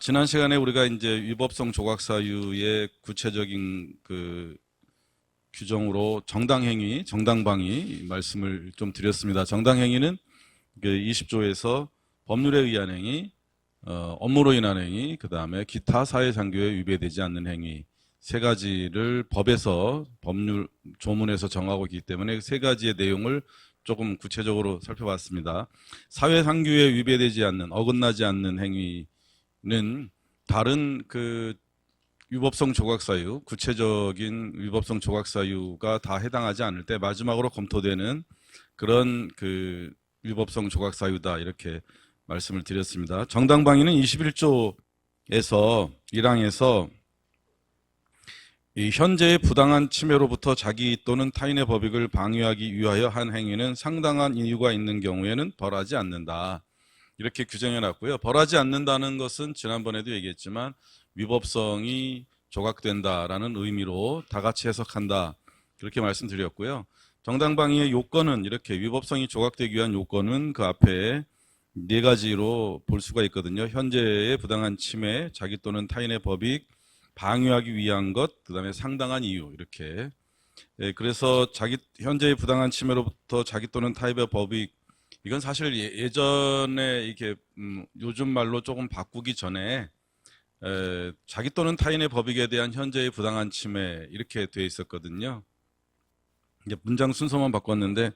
지난 시간에 우리가 이제 위법성 조각 사유의 구체적인 그 규정으로 정당행위, 정당방위 말씀을 좀 드렸습니다. 정당행위는 20조에서 법률에 의한 행위, 업무로 인한 행위, 그 다음에 기타 사회장교에 위배되지 않는 행위 세 가지를 법에서 법률 조문에서 정하고 있기 때문에 세 가지의 내용을 조금 구체적으로 살펴봤습니다. 사회상규에 위배되지 않는, 어긋나지 않는 행위는 다른 그 위법성 조각사유, 구체적인 위법성 조각사유가 다 해당하지 않을 때 마지막으로 검토되는 그런 그 위법성 조각사유다 이렇게 말씀을 드렸습니다. 정당방위는 21조에서 1항에서 이 현재의 부당한 침해로부터 자기 또는 타인의 법익을 방위하기 위하여 한 행위는 상당한 이유가 있는 경우에는 벌하지 않는다. 이렇게 규정해 놨고요. 벌하지 않는다는 것은 지난번에도 얘기했지만 위법성이 조각된다라는 의미로 다 같이 해석한다. 그렇게 말씀드렸고요. 정당방위의 요건은 이렇게 위법성이 조각되기 위한 요건은 그 앞에 네 가지로 볼 수가 있거든요. 현재의 부당한 침해, 자기 또는 타인의 법익, 방위하기 위한 것, 그 다음에 상당한 이유 이렇게. 그래서 현재의 부당한 침해로부터 자기 또는 타인의 법익 이건 사실 예전에 이렇게 요즘 말로 조금 바꾸기 전에 자기 또는 타인의 법익에 대한 현재의 부당한 침해 이렇게 돼 있었거든요. 이제 문장 순서만 바꿨는데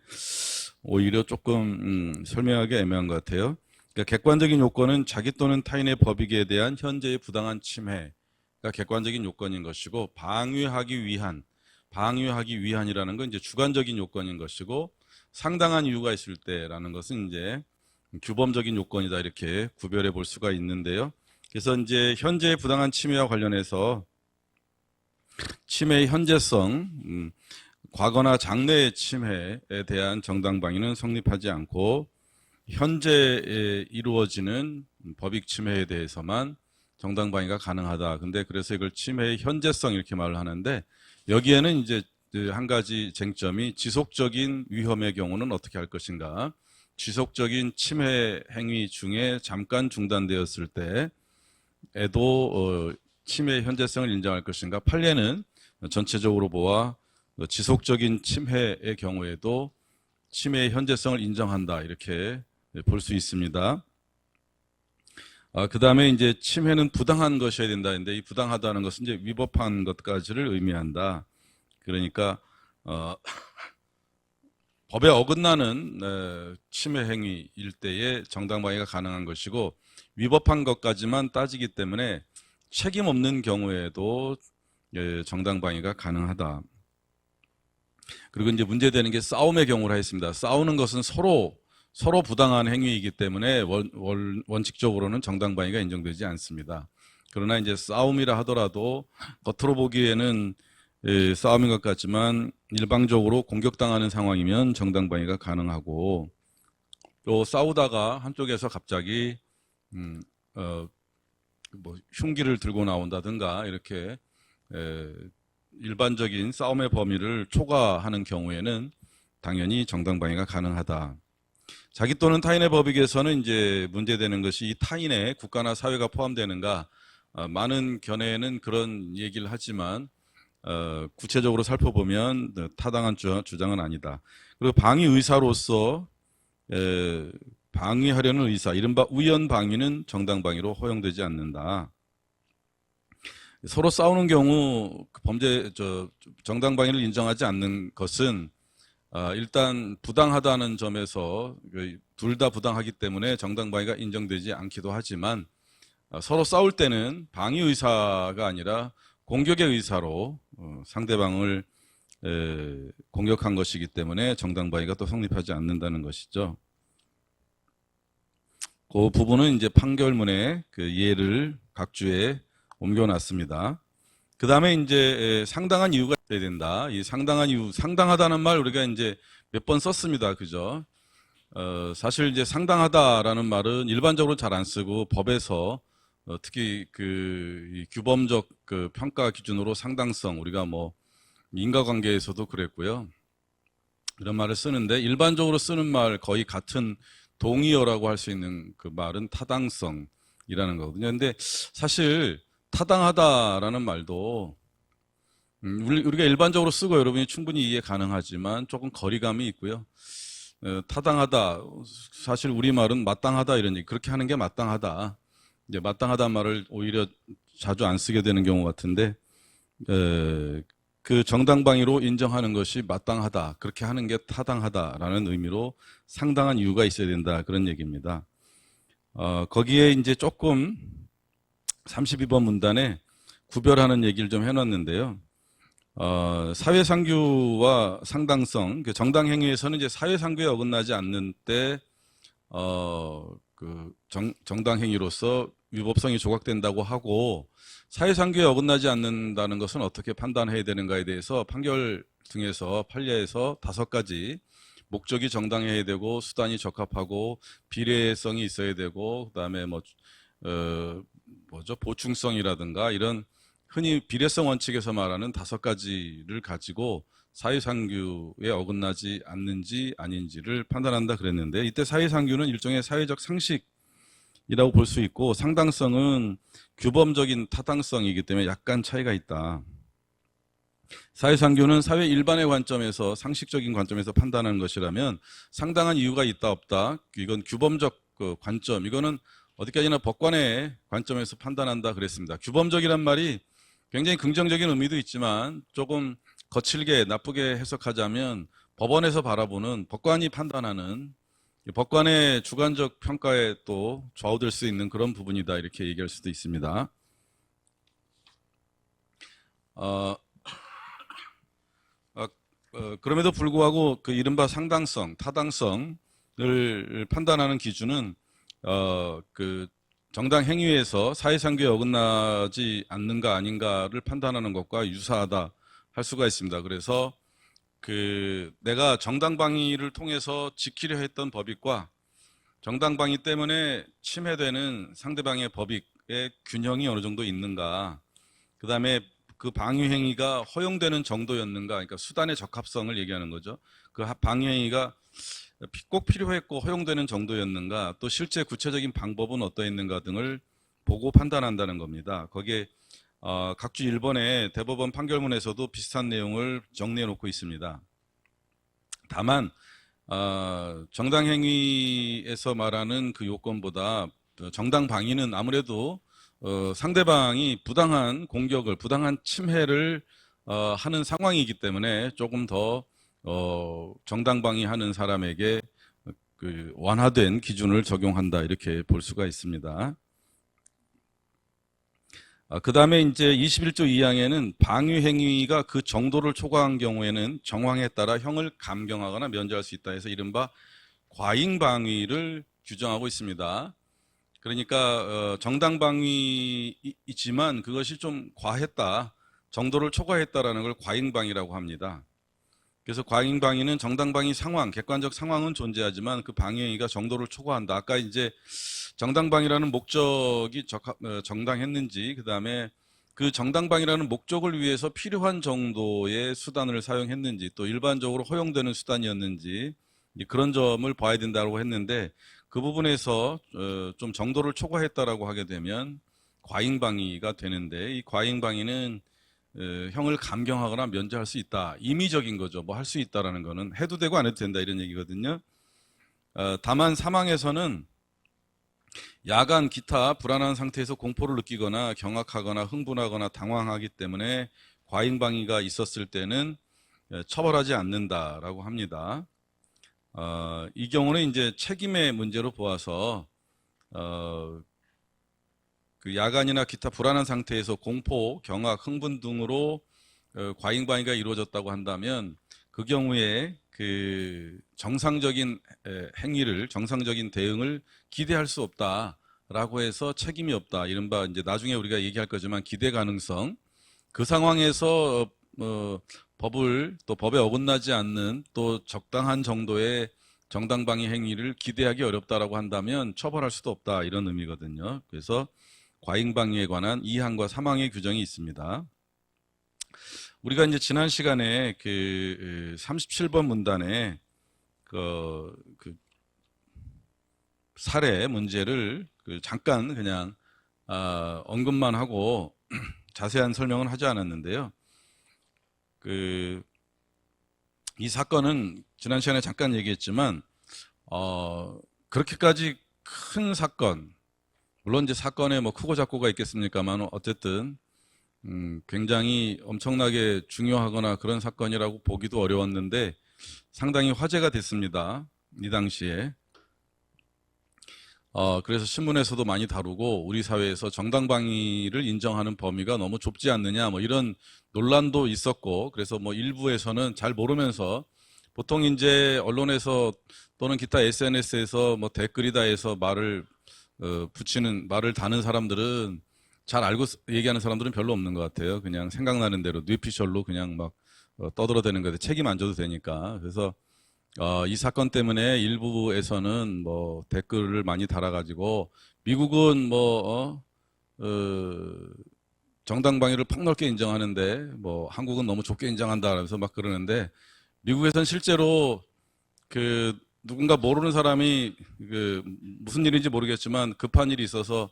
오히려 조금 설명하기 애매한 것 같아요. 그러니까 객관적인 요건은 자기 또는 타인의 법익에 대한 현재의 부당한 침해가 객관적인 요건인 것이고 방위하기 위한이라는 건 이제 주관적인 요건인 것이고 상당한 이유가 있을 때라는 것은 이제 규범적인 요건이다 이렇게 구별해 볼 수가 있는데요. 그래서 이제 현재의 부당한 침해와 관련해서 침해의 현재성, 과거나 장래의 침해에 대한 정당방위는 성립하지 않고 현재에 이루어지는 법익 침해에 대해서만 정당방위가 가능하다. 근데 그래서 이걸 침해의 현재성 이렇게 말을 하는데 여기에는 이제 한 가지 쟁점이 지속적인 위험의 경우는 어떻게 할 것인가. 지속적인 침해 행위 중에 잠깐 중단되었을 때에도 침해의 현재성을 인정할 것인가. 판례는 전체적으로 보아 지속적인 침해의 경우에도 침해의 현재성을 인정한다 이렇게 볼 수 있습니다. 그 다음에 이제 침해는 부당한 것이어야 된다는데 이 부당하다는 것은 이제 위법한 것까지를 의미한다. 그러니까 법에 어긋나는 침해 행위일 때에 정당방위가 가능한 것이고 위법한 것까지만 따지기 때문에 책임 없는 경우에도 정당방위가 가능하다. 그리고 이제 문제되는 게 싸움의 경우라 했습니다. 싸우는 것은 서로 부당한 행위이기 때문에 원칙적으로는 정당방위가 인정되지 않습니다. 그러나 이제 싸움이라 하더라도 겉으로 보기에는 싸움인 것 같지만 일방적으로 공격당하는 상황이면 정당방위가 가능하고 또 싸우다가 한쪽에서 갑자기 흉기를 들고 나온다든가 이렇게 일반적인 싸움의 범위를 초과하는 경우에는 당연히 정당방위가 가능하다. 자기 또는 타인의 법익에서는 이제 문제되는 것이 이 타인의 국가나 사회가 포함되는가. 많은 견해에는 그런 얘기를 하지만 구체적으로 살펴보면 타당한 주장은 아니다. 그리고 방위 의사로서 방위하려는 의사, 이른바 우연 방위는 정당방위로 허용되지 않는다. 서로 싸우는 경우 정당방위를 인정하지 않는 것은 일단 부당하다는 점에서 둘 다 부당하기 때문에 정당방위가 인정되지 않기도 하지만 서로 싸울 때는 방위 의사가 아니라 공격의 의사로 상대방을 공격한 것이기 때문에 정당방위가 또 성립하지 않는다는 것이죠. 그 부분은 이제 판결문에 그 예를 각주에 옮겨놨습니다. 그 다음에 이제 상당한 이유가 있어야 된다. 이 상당한 이유, 상당하다는 말 우리가 이제 몇 번 썼습니다. 그죠? 사실 이제 상당하다라는 말은 일반적으로 잘 안 쓰고 법에서 특히 이 규범적 그 평가 기준으로 상당성 우리가 뭐 인과관계에서도 그랬고요. 이런 말을 쓰는데 일반적으로 쓰는 말 거의 같은 동의어라고 할 수 있는 그 말은 타당성. 이라는 거거든요. 근데 사실 타당하다라는 말도 우리가 일반적으로 쓰고 여러분이 충분히 이해 가능하지만 조금 거리감이 있고요. 타당하다, 사실 우리말은 마땅하다 이런 얘기, 그렇게 하는 게 마땅하다. 이제 마땅하다 말을 오히려 자주 안 쓰게 되는 경우 같은데, 그 정당방위로 인정하는 것이 마땅하다, 그렇게 하는 게 타당하다라는 의미로 상당한 이유가 있어야 된다, 그런 얘기입니다. 거기에 이제 조금 32번 문단에 구별하는 얘기를 좀 해놨는데요. 사회상규와 상당성, 그 정당행위에서는 이제 사회상규에 어긋나지 않는 때, 정당행위로서 위법성이 조각된다고 하고, 사회상규에 어긋나지 않는다는 것은 어떻게 판단해야 되는가에 대해서 판결 등에서 판례에서 5가지, 목적이 정당해야 되고, 수단이 적합하고, 비례성이 있어야 되고, 그다음에 보충성이라든가 이런 흔히 비례성 원칙에서 말하는 5가지를 가지고 사회상규에 어긋나지 않는지 아닌지를 판단한다 그랬는데, 이때 사회상규는 일종의 사회적 상식이라고 볼 수 있고, 상당성은 규범적인 타당성이기 때문에 약간 차이가 있다. 사회상규는 사회 일반의 관점에서, 상식적인 관점에서 판단하는 것이라면 상당한 이유가 있다 없다, 이건 규범적 관점, 이거는 어디까지나 법관의 관점에서 판단한다 그랬습니다. 규범적이란 말이 굉장히 긍정적인 의미도 있지만 조금 거칠게 나쁘게 해석하자면 법원에서 바라보는, 법관이 판단하는, 법관의 주관적 평가에 또 좌우될 수 있는 그런 부분이다, 이렇게 얘기할 수도 있습니다. 그럼에도 불구하고 그 이른바 상당성, 타당성을 판단하는 기준은 그 정당 행위에서 사회상규에 어긋나지 않는가 아닌가를 판단하는 것과 유사하다 할 수가 있습니다. 그래서 내가 정당방위를 통해서 지키려 했던 법익과 정당방위 때문에 침해되는 상대방의 법익의 균형이 어느 정도 있는가, 그 다음에 그 방위행위가 허용되는 정도였는가, 그러니까 수단의 적합성을 얘기하는 거죠. 그 방위행위가 꼭 필요했고 허용되는 정도였는가, 또 실제 구체적인 방법은 어떠했는가 등을 보고 판단한다는 겁니다. 거기에 각주 1번의 대법원 판결문에서도 비슷한 내용을 정리해 놓고 있습니다. 다만 정당행위에서 말하는 그 요건보다 정당방위는 아무래도 상대방이 부당한 공격을, 부당한 침해를 하는 상황이기 때문에 조금 더 정당방위하는 사람에게 그 완화된 기준을 적용한다, 이렇게 볼 수가 있습니다. 그 다음에 이제 21조 2항에는 방위행위가 그 정도를 초과한 경우에는 정황에 따라 형을 감경하거나 면제할 수 있다 해서 이른바 과잉방위를 규정하고 있습니다. 그러니까 정당방위이지만 그것이 좀 과했다, 정도를 초과했다라는 걸 과잉방위라고 합니다. 그래서 과잉방위는 정당방위 상황, 객관적 상황은 존재하지만 그 방위행위가 정도를 초과한다. 아까 이제 정당방위라는 목적이 정당했는지, 그 다음에 그 정당방위라는 목적을 위해서 필요한 정도의 수단을 사용했는지, 또 일반적으로 허용되는 수단이었는지, 그런 점을 봐야 된다고 했는데, 그 부분에서 좀 정도를 초과했다라고 하게 되면 과잉방위가 되는데, 이 과잉방위는 형을 감경하거나 면제할 수 있다, 임의적인 거죠. 뭐 할 수 있다라는 거는 해도 되고 안 해도 된다, 이런 얘기거든요. 다만 사망에서는 야간 기타 불안한 상태에서 공포를 느끼거나 경악하거나 흥분하거나 당황하기 때문에 과잉방위가 있었을 때는 처벌하지 않는다라고 합니다. 이 경우는 이제 책임의 문제로 보아서 그 야간이나 기타 불안한 상태에서 공포, 경악, 흥분 등으로 과잉방위가 이루어졌다고 한다면 그 경우에 그 정상적인 행위를, 정상적인 대응을 기대할 수 없다라고 해서 책임이 없다, 이른바 이제 나중에 우리가 얘기할 거지만 기대 가능성, 그 상황에서 법을, 또 법에 어긋나지 않는 또 적당한 정도의 정당방위 행위를 기대하기 어렵다라고 한다면 처벌할 수도 없다, 이런 의미거든요. 그래서 과잉방위에 관한 2항과 3항의 규정이 있습니다. 우리가 이제 지난 시간에 그 37번 문단에 그 사례 문제를 잠깐 그냥 언급만 하고 자세한 설명은 하지 않았는데요. 이 사건은 지난 시간에 잠깐 얘기했지만 그렇게까지 큰 사건, 물론 이제 사건에 뭐 크고 작고가 있겠습니까만 어쨌든 굉장히 엄청나게 중요하거나 그런 사건이라고 보기도 어려웠는데 상당히 화제가 됐습니다. 이 당시에. 그래서 신문에서도 많이 다루고 우리 사회에서 정당방위를 인정하는 범위가 너무 좁지 않느냐 뭐 이런 논란도 있었고, 그래서 뭐 일부에서는 잘 모르면서 보통 이제 언론에서 또는 기타 SNS에서 뭐 댓글이다 해서 말을 다는 사람들은 잘 알고 얘기하는 사람들은 별로 없는 것 같아요. 그냥 생각나는 대로 뇌피셜로 그냥 막 떠들어대는 거에 책임 안 져도 되니까. 그래서 이 사건 때문에 일부에서는 뭐 댓글을 많이 달아가지고 미국은 정당방위를 폭넓게 인정하는데 뭐 한국은 너무 좁게 인정한다 그래서 막 그러는데, 미국에서는 실제로 누군가 모르는 사람이 무슨 일인지 모르겠지만 급한 일이 있어서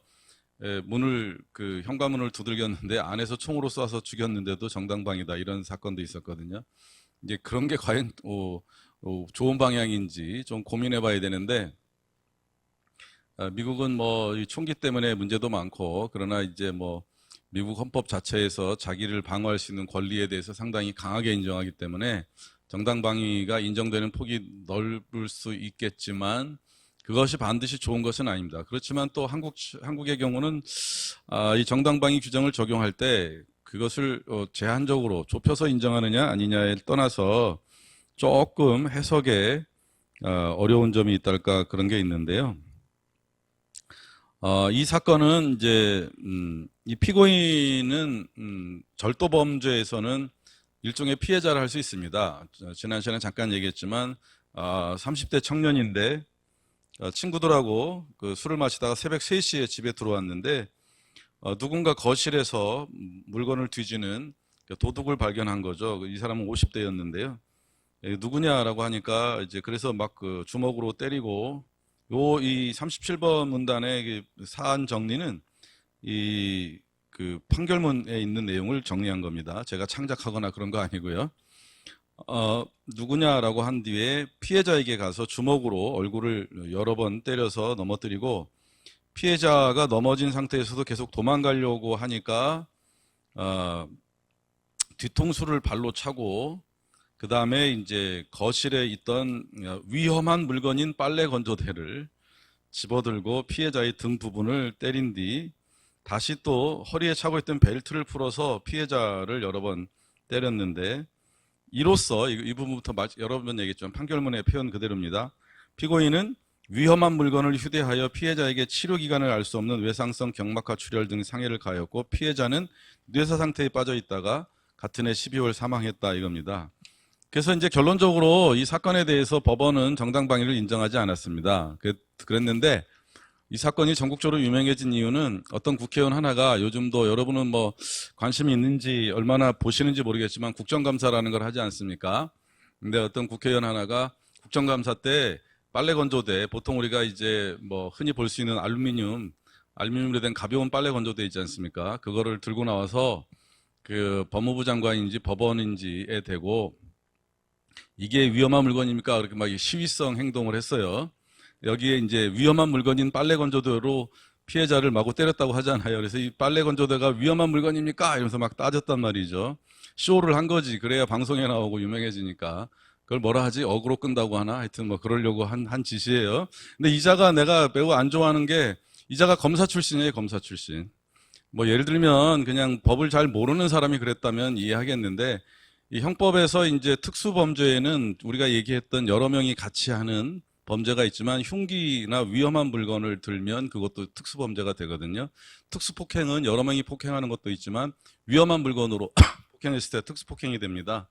문을 현관문을 두들겼는데 안에서 총으로 쏴서 죽였는데도 정당방위다 이런 사건도 있었거든요. 이제 그런 게 과연 좋은 방향인지 좀 고민해 봐야 되는데, 미국은 뭐 이 총기 때문에 문제도 많고, 그러나 이제 뭐 미국 헌법 자체에서 자기를 방어할 수 있는 권리에 대해서 상당히 강하게 인정하기 때문에 정당방위가 인정되는 폭이 넓을 수 있겠지만 그것이 반드시 좋은 것은 아닙니다. 그렇지만 또 한국의 경우는 이 정당방위 규정을 적용할 때 그것을 제한적으로 좁혀서 인정하느냐 아니냐에 떠나서 조금 해석에 어려운 점이 있달까 그런 게 있는데요. 이 사건은 이제 이 피고인은 절도 범죄에서는 일종의 피해자를 할 수 있습니다. 지난 시간에 잠깐 얘기했지만 30대 청년인데 친구들하고 술을 마시다가 새벽 3시에 집에 들어왔는데 누군가 거실에서 물건을 뒤지는 도둑을 발견한 거죠. 이 사람은 50대였는데요. 누구냐라고 하니까 이제 그래서 막 주먹으로 때리고, 이 37번 문단의 사안 정리는 이 판결문에 있는 내용을 정리한 겁니다. 제가 창작하거나 그런 거 아니고요. 누구냐라고 한 뒤에 피해자에게 가서 주먹으로 얼굴을 여러 번 때려서 넘어뜨리고, 피해자가 넘어진 상태에서도 계속 도망가려고 하니까 뒤통수를 발로 차고, 그 다음에 이제 거실에 있던 위험한 물건인 빨래 건조대를 집어들고 피해자의 등 부분을 때린 뒤 다시 또 허리에 차고 있던 벨트를 풀어서 피해자를 여러 번 때렸는데, 이로써 이 부분부터 여러 번 얘기했지만 판결문의 표현 그대로입니다. 피고인은 위험한 물건을 휴대하여 피해자에게 치료기간을 알 수 없는 외상성 경막하 출혈 등 상해를 가하였고, 피해자는 뇌사 상태에 빠져 있다가 같은 해 12월 사망했다 이겁니다. 그래서 이제 결론적으로 이 사건에 대해서 법원은 정당방위를 인정하지 않았습니다. 그랬는데 이 사건이 전국적으로 유명해진 이유는 어떤 국회의원 하나가, 요즘도 여러분은 뭐 관심이 있는지 얼마나 보시는지 모르겠지만 국정감사라는 걸 하지 않습니까? 근데 어떤 국회의원 하나가 국정감사 때 빨래 건조대, 보통 우리가 이제 뭐 흔히 볼 수 있는 알루미늄으로 된 가벼운 빨래 건조대 있지 않습니까? 그거를 들고 나와서 법무부 장관인지 법원인지에 대고 이게 위험한 물건입니까? 그렇게 막 시위성 행동을 했어요. 여기에 이제 위험한 물건인 빨래 건조대로 피해자를 마구 때렸다고 하잖아요. 그래서 이 빨래 건조대가 위험한 물건입니까? 이러면서 막 따졌단 말이죠. 쇼를 한 거지. 그래야 방송에 나오고 유명해지니까. 그걸 뭐라 하지? 어그로 끈다고 하나? 하여튼 뭐 그러려고 한 짓이에요. 근데 이자가 내가 매우 안 좋아하는 게, 이자가 검사 출신이에요. 검사 출신. 뭐 예를 들면 그냥 법을 잘 모르는 사람이 그랬다면 이해하겠는데, 이 형법에서 이제 특수범죄에는 우리가 얘기했던 여러 명이 같이 하는 범죄가 있지만 흉기나 위험한 물건을 들면 그것도 특수범죄가 되거든요. 특수폭행은 여러 명이 폭행하는 것도 있지만 위험한 물건으로 폭행했을 때 특수폭행이 됩니다.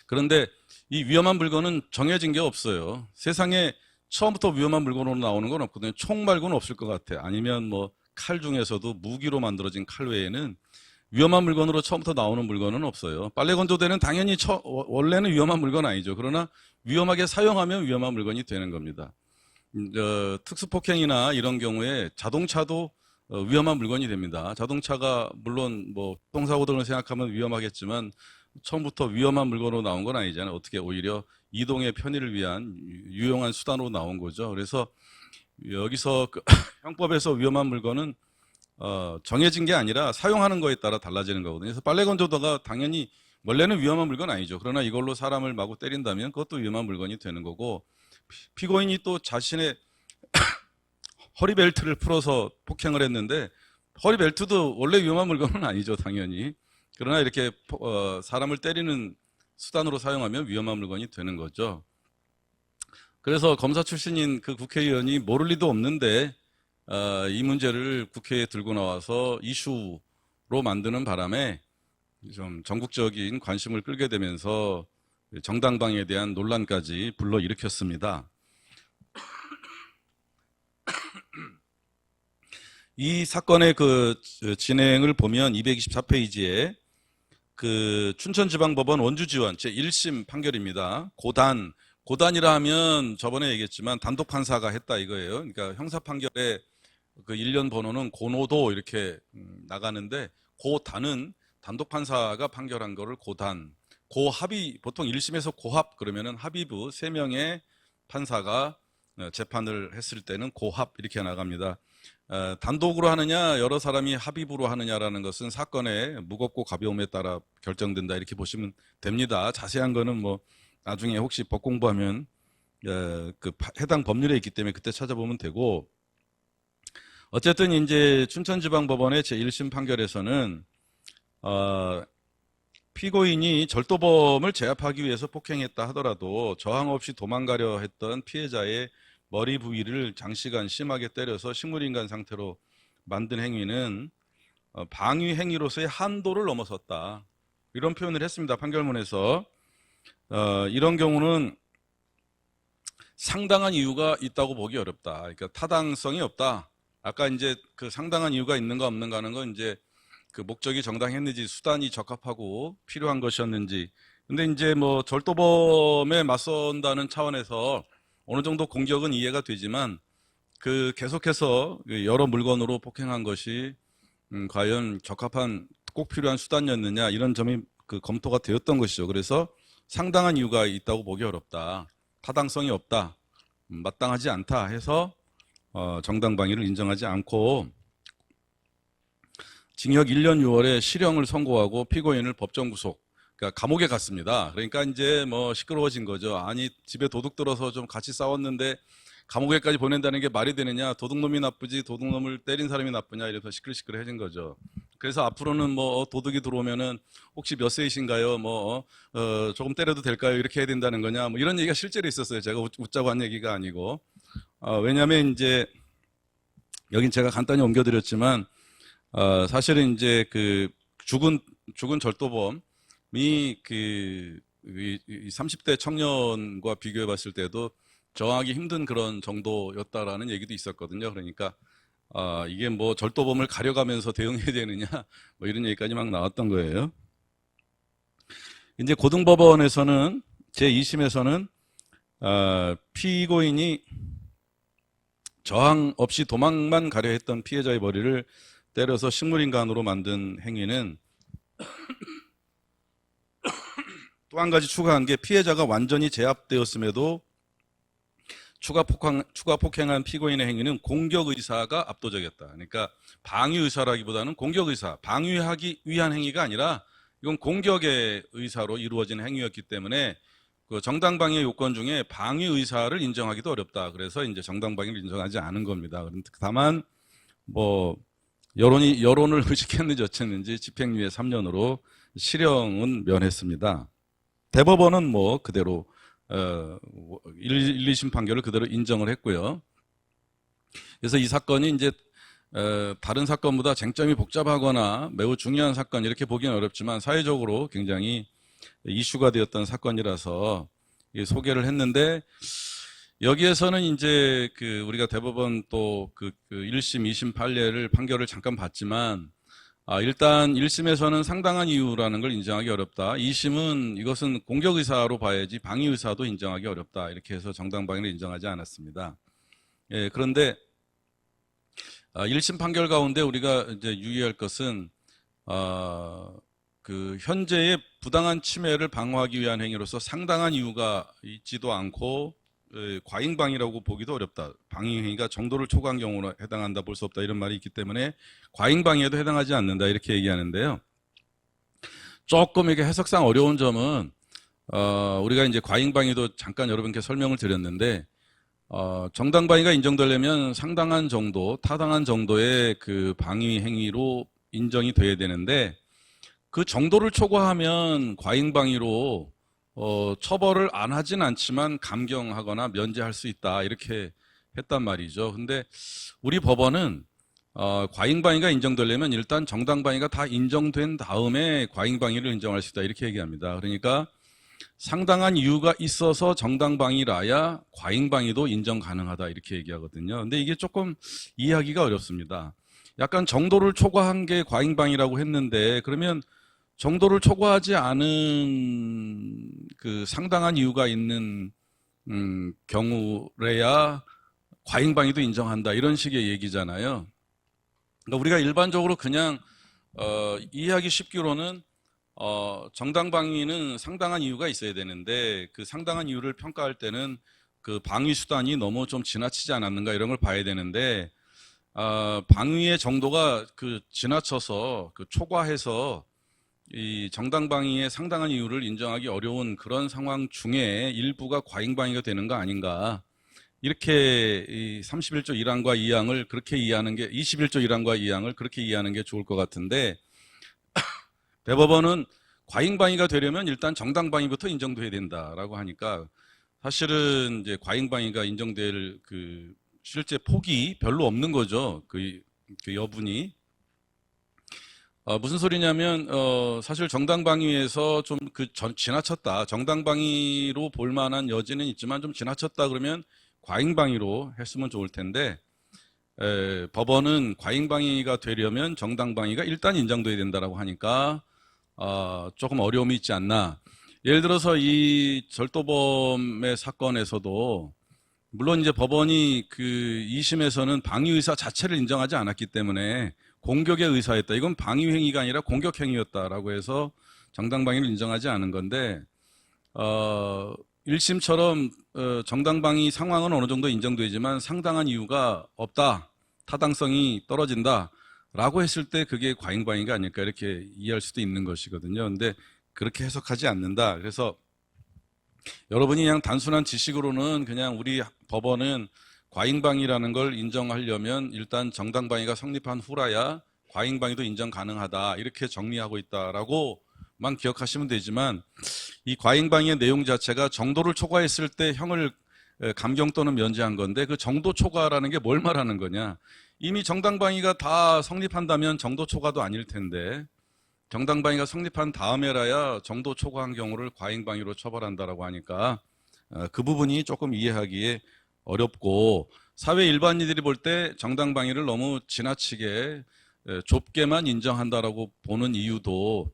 그런데 이 위험한 물건은 정해진 게 없어요. 세상에 처음부터 위험한 물건으로 나오는 건 없거든요. 총 말고는 없을 것 같아요. 아니면 뭐 칼 중에서도 무기로 만들어진 칼 외에는 위험한 물건으로 처음부터 나오는 물건은 없어요. 빨래 건조대는 당연히 원래는 위험한 물건 아니죠. 그러나 위험하게 사용하면 위험한 물건이 되는 겁니다. 특수폭행이나 이런 경우에 자동차도 위험한 물건이 됩니다. 자동차가 물론 뭐 교통사고 등을 생각하면 위험하겠지만 처음부터 위험한 물건으로 나온 건 아니잖아요. 어떻게 오히려 이동의 편의를 위한 유용한 수단으로 나온 거죠. 그래서 여기서 그 형법에서 위험한 물건은 정해진 게 아니라 사용하는 거에 따라 달라지는 거거든요. 그래서 빨래 건조대가 당연히 원래는 위험한 물건 아니죠. 그러나 이걸로 사람을 마구 때린다면 그것도 위험한 물건이 되는 거고, 피고인이 또 자신의 허리벨트를 풀어서 폭행을 했는데 허리벨트도 원래 위험한 물건은 아니죠, 당연히. 그러나 이렇게 사람을 때리는 수단으로 사용하면 위험한 물건이 되는 거죠. 그래서 검사 출신인 그 국회의원이 모를 리도 없는데 이 문제를 국회에 들고 나와서 이슈로 만드는 바람에 좀 전국적인 관심을 끌게 되면서 정당방위에 대한 논란까지 불러일으켰습니다. 이 사건의 그 진행을 보면 224페이지에 그 춘천지방법원 원주지원 제1심 판결입니다. 고단이라 하면 저번에 얘기했지만 단독 판사가 했다 이거예요. 그러니까 형사 판결의 그 1년 번호는 고노도 이렇게 나가는데, 고단은 단독 판사가 판결한 거를 고단, 고합의, 보통 1심에서 고합 그러면은 합의부 3명의 판사가 재판을 했을 때는 고합 이렇게 나갑니다. 단독으로 하느냐 여러 사람이 합의부로 하느냐라는 것은 사건의 무겁고 가벼움에 따라 결정된다 이렇게 보시면 됩니다. 자세한 거는 뭐 나중에 혹시 법 공부하면 그 해당 법률에 있기 때문에 그때 찾아보면 되고, 어쨌든 이제 춘천지방법원의 제1심 판결에서는 피고인이 절도범을 제압하기 위해서 폭행했다 하더라도 저항 없이 도망가려 했던 피해자의 머리 부위를 장시간 심하게 때려서 식물인간 상태로 만든 행위는 방위 행위로서의 한도를 넘어섰다. 이런 표현을 했습니다. 판결문에서. 이런 경우는 상당한 이유가 있다고 보기 어렵다. 그러니까 타당성이 없다. 아까 이제 그 상당한 이유가 있는가 없는가 하는 건 이제 그 목적이 정당했는지 수단이 적합하고 필요한 것이었는지. 근데 이제 뭐 절도범에 맞선다는 차원에서 어느 정도 공격은 이해가 되지만 그 계속해서 여러 물건으로 폭행한 것이 과연 적합한 꼭 필요한 수단이었느냐 이런 점이 그 검토가 되었던 것이죠. 그래서 상당한 이유가 있다고 보기 어렵다. 타당성이 없다. 마땅하지 않다 해서 정당방위를 인정하지 않고 징역 1년 6월에 실형을 선고하고 피고인을 법정 구속, 그러니까 감옥에 갔습니다. 그러니까 이제 뭐 시끄러워진 거죠. 아니 집에 도둑 들어서 좀 같이 싸웠는데 감옥에까지 보낸다는 게 말이 되느냐, 도둑놈이 나쁘지 도둑놈을 때린 사람이 나쁘냐 이래서 시끌시끌해진 거죠. 그래서 앞으로는 뭐 도둑이 들어오면은 혹시 몇 세이신가요? 뭐 조금 때려도 될까요? 이렇게 해야 된다는 거냐? 뭐 이런 얘기가 실제로 있었어요. 제가 웃자고 한 얘기가 아니고. 왜냐하면 이제 여긴 제가 간단히 옮겨드렸지만 사실은 이제 그 죽은 절도범이 그 30대 청년과 비교해 봤을 때도 저항하기 힘든 그런 정도였다라는 얘기도 있었거든요. 그러니까 이게 뭐 절도범을 가려가면서 대응해야 되느냐 뭐 이런 얘기까지 막 나왔던 거예요. 이제 고등법원에서는 제2심에서는 피고인이 저항 없이 도망만 가려 했던 피해자의 머리를 때려서 식물인간으로 만든 행위는 또 한 가지 추가한 게, 피해자가 완전히 제압되었음에도 추가 폭행한 피고인의 행위는 공격 의사가 압도적이었다. 그러니까 방위 의사라기보다는 공격 의사, 방위하기 위한 행위가 아니라 이건 공격의 의사로 이루어진 행위였기 때문에 그 정당방위의 요건 중에 방위 의사를 인정하기도 어렵다. 그래서 이제 정당방위를 인정하지 않은 겁니다. 다만 뭐 여론을 의식했는지 어쨌는지 집행유예 3년으로 실형은 면했습니다. 대법원은 뭐 그대로 1, 2심 판결을 그대로 인정을 했고요. 그래서 이 사건이 이제 다른 사건보다 쟁점이 복잡하거나 매우 중요한 사건 이렇게 보기는 어렵지만 사회적으로 굉장히 이슈가 되었던 사건이라서 소개를 했는데, 여기에서는 이제 그 우리가 대법원 또 그 1심, 2심 판결을 잠깐 봤지만 일단 1심에서는 상당한 이유라는 걸 인정하기 어렵다. 2심은 이것은 공격 의사로 봐야지 방위 의사도 인정하기 어렵다. 이렇게 해서 정당방위를 인정하지 않았습니다. 예, 그런데 1심 판결 가운데 우리가 이제 유의할 것은 그 현재의 부당한 침해를 방어하기 위한 행위로서 상당한 이유가 있지도 않고 과잉방위라고 보기도 어렵다. 방위행위가 정도를 초과한 경우로 해당한다 볼 수 없다 이런 말이 있기 때문에 과잉방위에도 해당하지 않는다 이렇게 얘기하는데요. 조금 이게 해석상 어려운 점은 우리가 이제 과잉방위도 잠깐 여러분께 설명을 드렸는데 정당방위가 인정되려면 상당한 정도, 타당한 정도의 그 방위 행위로 인정이 돼야 되는데 그 정도를 초과하면 과잉방위로 처벌을 안 하진 않지만 감경하거나 면제할 수 있다 이렇게 했단 말이죠. 근데 우리 법원은 과잉방위가 인정되려면 일단 정당방위가 다 인정된 다음에 과잉방위를 인정할 수 있다 이렇게 얘기합니다. 그러니까 상당한 이유가 있어서 정당방위라야 과잉방위도 인정 가능하다 이렇게 얘기하거든요. 근데 이게 조금 이해하기가 어렵습니다. 약간 정도를 초과한 게 과잉방위라고 했는데 그러면 정도를 초과하지 않은 그 상당한 이유가 있는 경우래야 과잉방위도 인정한다 이런 식의 얘기잖아요. 그러니까 우리가 일반적으로 그냥 이해하기 쉽기로는 정당방위는 상당한 이유가 있어야 되는데 그 상당한 이유를 평가할 때는 그 방위 수단이 너무 좀 지나치지 않았는가 이런 걸 봐야 되는데 방위의 정도가 그 지나쳐서 그 초과해서 이 정당방위의 상당한 이유를 인정하기 어려운 그런 상황 중에 일부가 과잉방위가 되는 거 아닌가. 이렇게 이 31조 1항과 2항을 그렇게 이해하는 게 21조 1항과 2항을 그렇게 이해하는 게 좋을 것 같은데 대법원은 과잉방위가 되려면 일단 정당방위부터 인정돼야 된다라고 하니까 사실은 이제 과잉방위가 인정될 그 실제 폭이 별로 없는 거죠. 그 여분이. 무슨 소리냐면 사실 정당방위에서 좀 지나쳤다. 정당방위로 볼 만한 여지는 있지만 좀 지나쳤다 그러면 과잉방위로 했으면 좋을 텐데 법원은 과잉방위가 되려면 정당방위가 일단 인정돼야 된다라고 하니까 조금 어려움이 있지 않나. 예를 들어서 이 절도범의 사건에서도 물론 이제 법원이 그 2심에서는 방위 의사 자체를 인정하지 않았기 때문에 공격의 의사였다. 이건 방위 행위가 아니라 공격 행위였다라고 해서 정당방위를 인정하지 않은 건데 1심처럼 정당방위 상황은 어느 정도 인정되지만 상당한 이유가 없다. 타당성이 떨어진다. 라고 했을 때 그게 과잉방위가 아닐까 이렇게 이해할 수도 있는 것이거든요. 근데 그렇게 해석하지 않는다. 그래서 여러분이 그냥 단순한 지식으로는 그냥 우리 법원은 과잉방위라는 걸 인정하려면 일단 정당방위가 성립한 후라야 과잉방위도 인정 가능하다 이렇게 정리하고 있다라고만 기억하시면 되지만 이 과잉방위의 내용 자체가 정도를 초과했을 때 형을 감경 또는 면제한 건데 그 정도 초과라는 게 뭘 말하는 거냐. 이미 정당방위가 다 성립한다면 정도 초과도 아닐 텐데 정당방위가 성립한 다음에라야 정도 초과한 경우를 과잉방위로 처벌한다라고 하니까 그 부분이 조금 이해하기에 어렵고 사회 일반인들이 볼 때 정당방위를 너무 지나치게 좁게만 인정한다라고 보는 이유도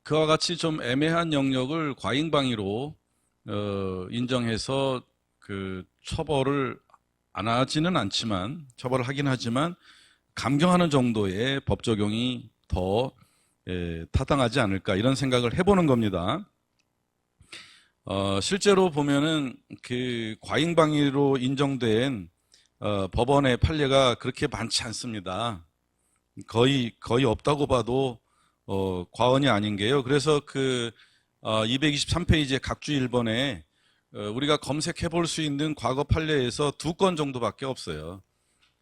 그와 같이 좀 애매한 영역을 과잉방위로 인정해서 그 처벌을 안 하지는 않지만 처벌을 하긴 하지만 감경하는 정도의 법 적용이 더 타당하지 않을까 이런 생각을 해보는 겁니다. 실제로 보면은 그 과잉방위로 인정된 법원의 판례가 그렇게 많지 않습니다. 거의 없다고 봐도 과언이 아닌 게요. 그래서 그 223페이지의 각주 1번에 우리가 검색해 볼 수 있는 과거 판례에서 2건 정도밖에 없어요.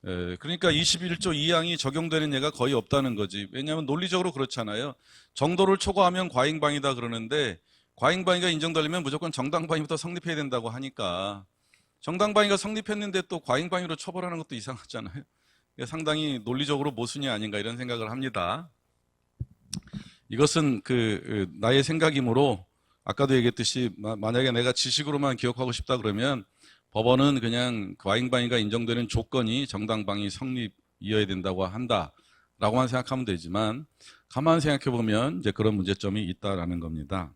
그러니까 21조 2항이 적용되는 예가 거의 없다는 거지. 왜냐하면 논리적으로 그렇잖아요. 정도를 초과하면 과잉방위다 그러는데 과잉방위가 인정되려면 무조건 정당방위부터 성립해야 된다고 하니까 정당방위가 성립했는데 또 과잉방위로 처벌하는 것도 이상하잖아요. 상당히 논리적으로 모순이 아닌가 이런 생각을 합니다. 이것은 나의 생각이므로 아까도 얘기했듯이 만약에 내가 지식으로만 기억하고 싶다 그러면 법원은 그냥 과잉방위가 인정되는 조건이 정당방위 성립이어야 된다고 한다라고만 생각하면 되지만 가만 생각해 보면 이제 그런 문제점이 있다라는 겁니다.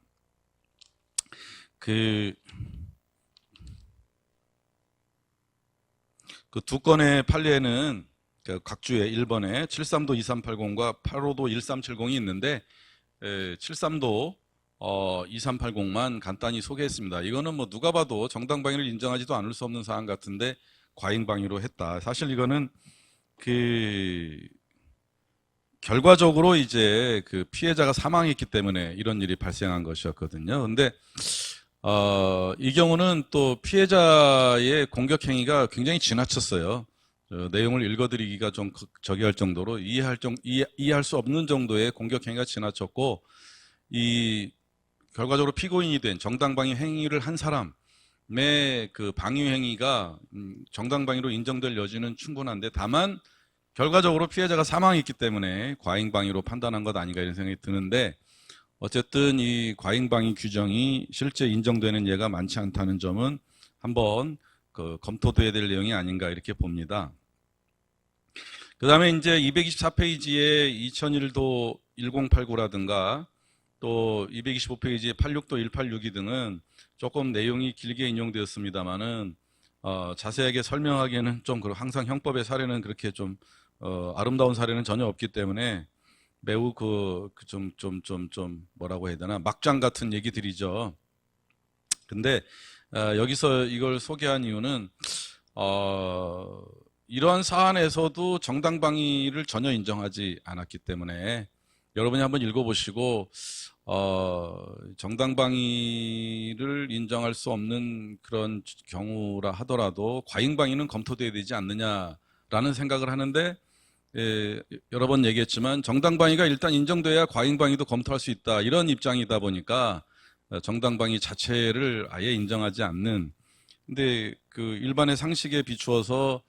그 두 건의 판례는 각 주에 1번에 73도 2380과 85도 1370이 있는데 73도 2380만 간단히 소개했습니다. 이거는 뭐 누가 봐도 정당방위를 인정하지도 않을 수 없는 사안 같은데 과잉방위로 했다. 사실 이거는 결과적으로 이제 피해자가 사망했기 때문에 이런 일이 발생한 것이었거든요. 근데 이 경우는 또 피해자의 공격 행위가 굉장히 지나쳤어요. 내용을 읽어드리기가 좀 저기 할 정도로 이해할 수 없는 정도의 공격 행위가 지나쳤고, 결과적으로 피고인이 된 정당방위 행위를 한 사람의 방위 행위가 정당방위로 인정될 여지는 충분한데, 다만 결과적으로 피해자가 사망했기 때문에 과잉방위로 판단한 것 아닌가 이런 생각이 드는데, 어쨌든 이 과잉방위 규정이 실제 인정되는 예가 많지 않다는 점은 한번 검토돼야 될 내용이 아닌가 이렇게 봅니다. 그 다음에 이제 224페이지에 2001도 1089라든가 또 225페이지에 86도 186이 등은 조금 내용이 길게 인용되었습니다만은 자세하게 설명하기에는 좀 항상 형법의 사례는 그렇게 좀 아름다운 사례는 전혀 없기 때문에 매우 뭐라고 해야 되나 막장 같은 얘기들이죠. 근데 여기서 이걸 소개한 이유는 이러한 사안에서도 정당방위를 전혀 인정하지 않았기 때문에 여러분이 한번 읽어보시고 정당방위를 인정할 수 없는 그런 경우라 하더라도 과잉방위는 검토돼야 되지 않느냐라는 생각을 하는데, 여러 번 얘기했지만 정당방위가 일단 인정돼야 과잉방위도 검토할 수 있다 이런 입장이다 보니까 정당방위 자체를 아예 인정하지 않는, 근데 일반의 상식에 비추어서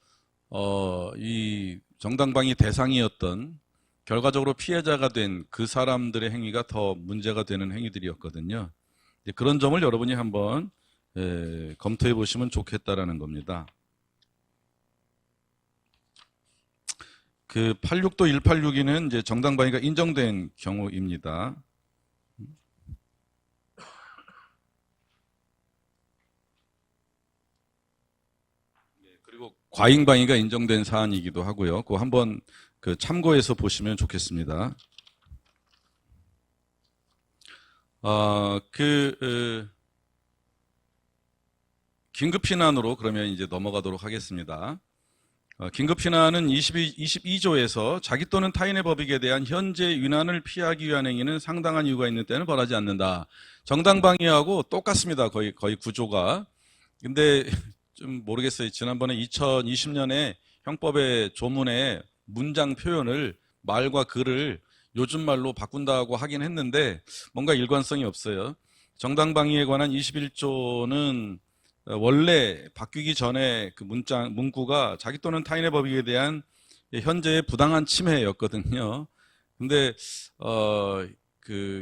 이 정당방위 대상이었던 결과적으로 피해자가 된 그 사람들의 행위가 더 문제가 되는 행위들이었거든요. 그런 점을 여러분이 한번 검토해 보시면 좋겠다라는 겁니다. 86도 186이는 이제 정당방위가 인정된 경우입니다. 그리고 과잉방위가 인정된 사안이기도 하고요. 그거 한번 참고해서 보시면 좋겠습니다. 긴급피난으로 그러면 이제 넘어가도록 하겠습니다. 긴급피난은 22조에서 자기 또는 타인의 법익에 대한 현재 위난을 피하기 위한 행위는 상당한 이유가 있는 때는 벌하지 않는다. 정당방위하고 똑같습니다. 거의 구조가. 근데 좀 모르겠어요. 지난번에 2020년에 형법의 조문에 문장 표현을 말과 글을 요즘 말로 바꾼다고 하긴 했는데 뭔가 일관성이 없어요. 정당방위에 관한 21조는 원래 바뀌기 전에 문구가 자기 또는 타인의 법익에 대한 현재의 부당한 침해였거든요. 근데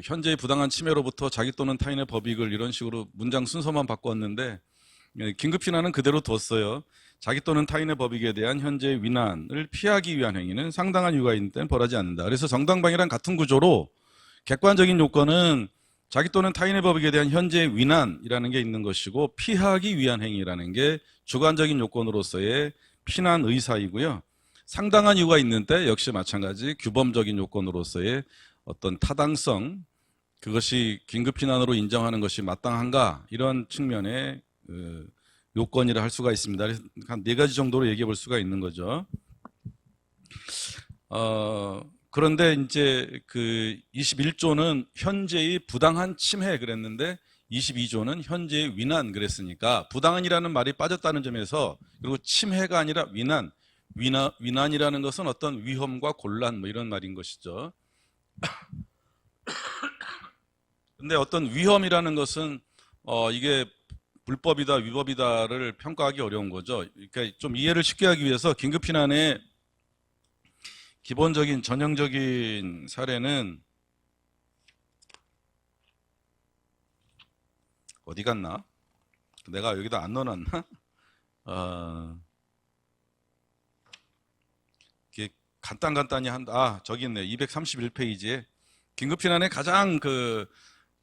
현재의 부당한 침해로부터 자기 또는 타인의 법익을 이런 식으로 문장 순서만 바꿨는데, 긴급피난은 그대로 뒀어요. 자기 또는 타인의 법익에 대한 현재의 위난을 피하기 위한 행위는 상당한 이유가 있는 때는 벌하지 않는다. 그래서 정당방위랑 같은 구조로 객관적인 요건은 자기 또는 타인의 법익에 대한 현재의 위난이라는 게 있는 것이고, 피하기 위한 행위라는 게 주관적인 요건으로서의 피난 의사이고요. 상당한 이유가 있는 때 역시 마찬가지 규범적인 요건으로서의 어떤 타당성, 그것이 긴급피난으로 인정하는 것이 마땅한가, 이런 측면의 요건이라 할 수가 있습니다. 그래서 한 4가지 정도로 얘기해 볼 수가 있는 거죠. 그런데 이제 21조는 현재의 부당한 침해 그랬는데 22조는 현재의 위난 그랬으니까 부당한이라는 말이 빠졌다는 점에서, 그리고 침해가 아니라 위난이라는 것은 어떤 위험과 곤란 뭐 이런 말인 것이죠. 근데 어떤 위험이라는 것은 이게 불법이다 위법이다를 평가하기 어려운 거죠. 그러니까 좀 이해를 쉽게 하기 위해서 긴급피난의 기본적인 전형적인 사례는 어디 갔나? 내가 여기다 안 넣어놨나? 이게 간단히 한다. 저기 있네. 231페이지에 긴급피난의 가장